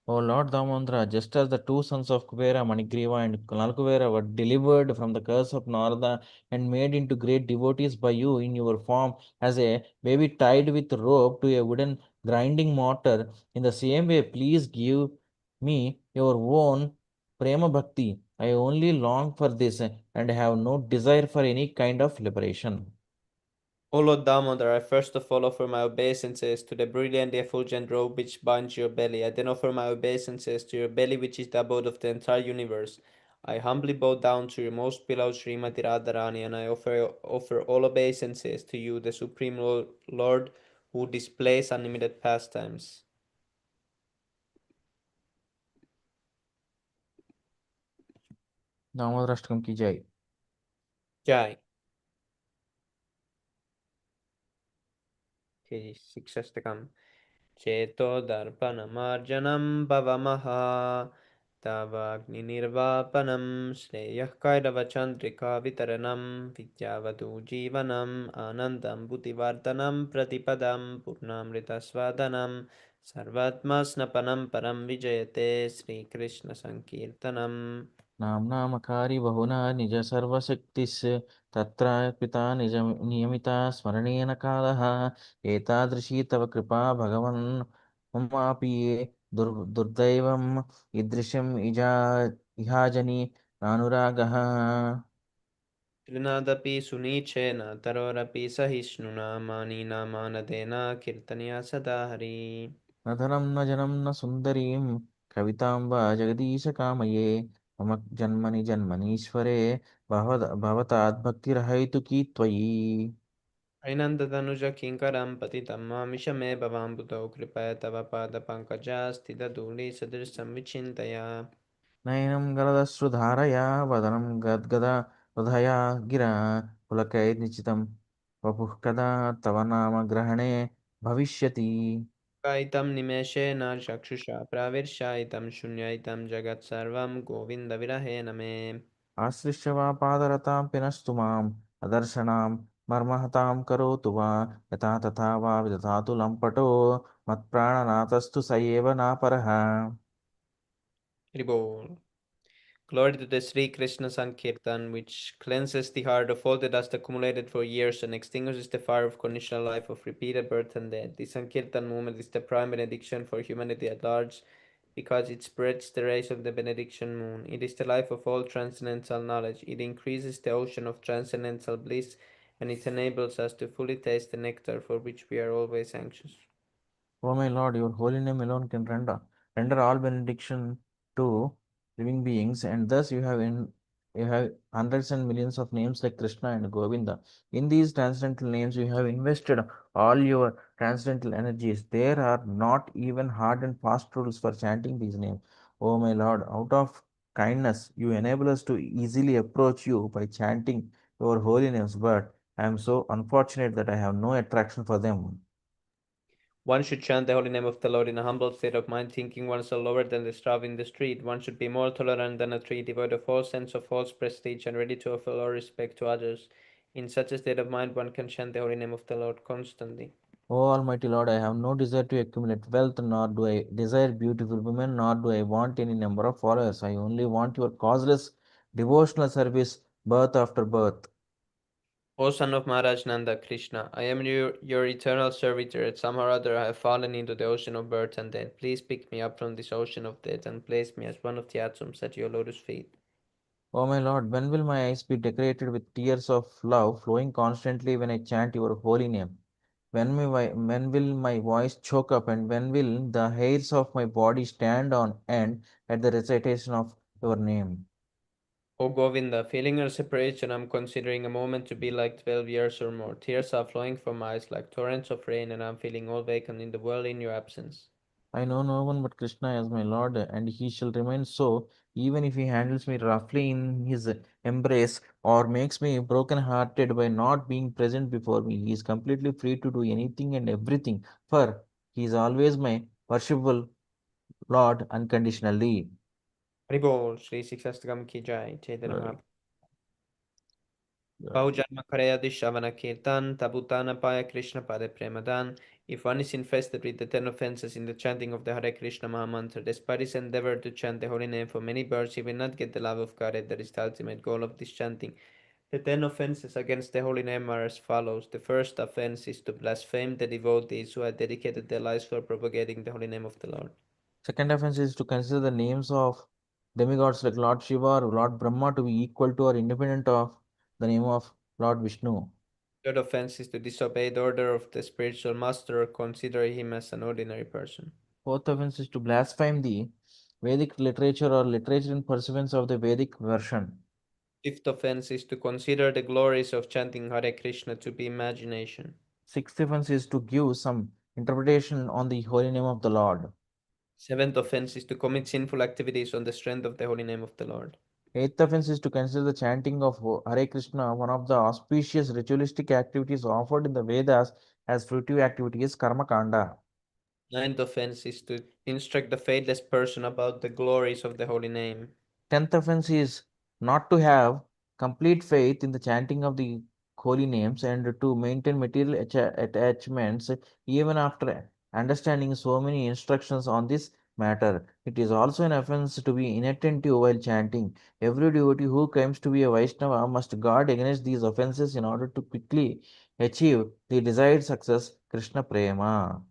O Lord Damodara, just as the two sons of Kubera, Manigriva and Nalkuvera were delivered from the curse of Narada and made into great devotees by you in your form as a baby tied with rope to a wooden grinding mortar, in the same way, please give me your own Prema Bhakti. I only long for this and have no desire for any kind of liberation. O Lord Damodar, I first of all offer my obeisances to the brilliant effulgent robe which binds your belly. I then offer my obeisances to your belly, which is the abode of the entire universe. I humbly bow down to your most beloved Srimati Radharani, and I offer all obeisances to you, the Supreme Lord, who displays unlimited pastimes. Damodar Ashtakam ki jai. Jai. Shiksastakam. चेतो दर्पणमार्जनं भवमः तवाग्निर्वापनं श्रेयः कैरवचन्द्रिका वितरणं विद्यावधू जीवनम् आनन्दं बुद्धिवर्धनं प्रतिपदं पूर्णामृतस्वादनं सर्वात्मस्नपनं परं विजयते श्रीकृष्णसङ्कीर्तनम् नाम्नामकारि बहुना निज सर्वशक्तिस् तत्र पिता निज नियमिता स्मरणेन कालः एतादृशी तव कृपा भगवन् ममापि दुर्दैवम् ईदृशम् इहाजनि नानुरागः तृणादपि सुनीचेन तरोरपि सहिष्णुना मानिना मानदेन कीर्तनया सदा हरि न धनं न जनं न सुन्दरीं कवितां वा जगदीश कामये मम जन्मनि जन्मनीश्वरे भवताद्भक्तिरहैतुकी त्वयि हैनन्दतनुज किङ्करं पतितं मामिषमे भवाम्बुधौ कृपया तव पादपङ्कजास्तिदधूलि सदृशं विचिन्तया नयनं गलदश्रुधारया वदनं गद्गदा हृदया गिरा पुलकैर्निचितं वपुः कदा तव नाम ग्रहणे भविष्यति कायितं निमेषेण चक्षुषा प्राविर्शायितं शून्ययितं जगत्सर्वं गोविन्दविरहेण मे आश्लिष्य वा पादरतां पिनस्तु माम् अदर्शनां मर्महतां करोतु वा यथा तथा वा विदधातु लम्पटो मत्प्राणनाथस्तु स एव नापरः Haribol Glory to the Sri Krishna Sankirtan, which cleanses the heart of all the dust accumulated for years and extinguishes the fire of conditional life of repeated birth and death. The Sankirtan movement is the prime benediction for humanity at large because it spreads the rays of the benediction moon. It is the life of all transcendental knowledge. It increases the ocean of transcendental bliss and it enables us to fully taste the nectar for which we are always anxious. O my Lord, your holy name alone can render all benediction to living beings, and thus you have hundreds and millions of names like Krishna and Govinda. In these transcendental names, you have invested all your transcendental energies. There are not even hard and fast rules for chanting these names. O my Lord, out of kindness, you enable us to easily approach you by chanting your holy names, but I am so unfortunate that I have no attraction for them. One should chant the holy name of the Lord in a humble state of mind, thinking oneself lower than the straw in the street. One should be more tolerant than a tree, devoid of all sense of false prestige, and ready to offer all respect to others. In such a state of mind, one can chant the holy name of the Lord constantly. O Almighty Lord, I have no desire to accumulate wealth, nor do I desire beautiful women, nor do I want any number of followers. I only want your causeless devotional service, birth after birth. O son of Maharaj Nanda Krishna, I am your eternal servitor, and somehow or other I have fallen into the ocean of birth and death. Please pick me up from this ocean of death and place me as one of the atoms at your lotus feet. O my Lord, when will my eyes be decorated with tears of love flowing constantly when I chant your holy name? When will my voice choke up, and when will the hairs of my body stand on end at the recitation of your name? O Govinda, feeling your separation, I am considering a moment to be like 12 years or more. Tears are flowing from my eyes like torrents of rain, and I am feeling all vacant in the world in your absence. I know no one but Krishna as my Lord, and he shall remain so, even if he handles me roughly in his embrace or makes me broken hearted by not being present before me. He is completely free to do anything and everything, for he is always my worshipful Lord unconditionally. Haribol, Shri Siksastakam ki jai, Chaitanya Right. Mahaprabhu. Yeah. Baujanma Karayadi Shavana Kirtan, Tabutana Paya Krishna Pade Premadan. If one is infested with the 10 offenses in the chanting of the Hare Krishna Mahamantra, despite his endeavor to chant the holy name for many births, he will not get the love of God. That is the ultimate goal of this chanting. The 10 offenses against the holy name are as follows. The first offense is to blaspheme the devotees who have dedicated their lives for propagating the holy name of the Lord. Second offense is to consider the names of demigods like Lord Shiva or Lord Brahma to be equal to or independent of the name of Lord Vishnu. Third offense is to disobey the order of the spiritual master or consider him as an ordinary person. Fourth offense is to blaspheme the Vedic literature or literature in pursuance of the Vedic version. Fifth offense is to consider the glories of chanting Hare Krishna to be imagination. Sixth offense is to give some interpretation on the holy name of the Lord. Seventh offense is to commit sinful activities on the strength of the holy name of the Lord. Eighth offense is to consider the chanting of Hare Krishna one of the auspicious ritualistic activities offered in the Vedas as fruitive activities, Karma Kanda. Ninth offense is to instruct the faithless person about the glories of the holy name. Tenth offense is not to have complete faith in the chanting of the holy names and to maintain material attachments even after understanding so many instructions on this matter. It is also an offense to be inattentive while chanting. Every devotee who claims to be a Vaishnava must guard against these offenses in order to quickly achieve the desired success, Krishna Prema.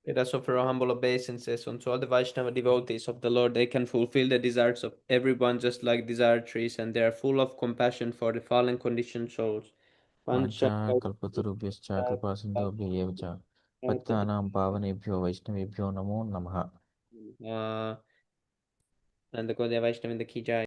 Let us offer our humble obeisances unto all the Vaishnava devotees of the Lord. They can fulfill the desires of everyone just like desire trees, and they are full of compassion for the fallen conditioned souls. वाञ्छा कल्पतरुभ्यश्च कृपासिन्धुभ्य एव च पतितानां पावनेभ्यो वैष्णवेभ्यो नमो नमः Nanda Gaudiya Vaishnava in the Ki Jai.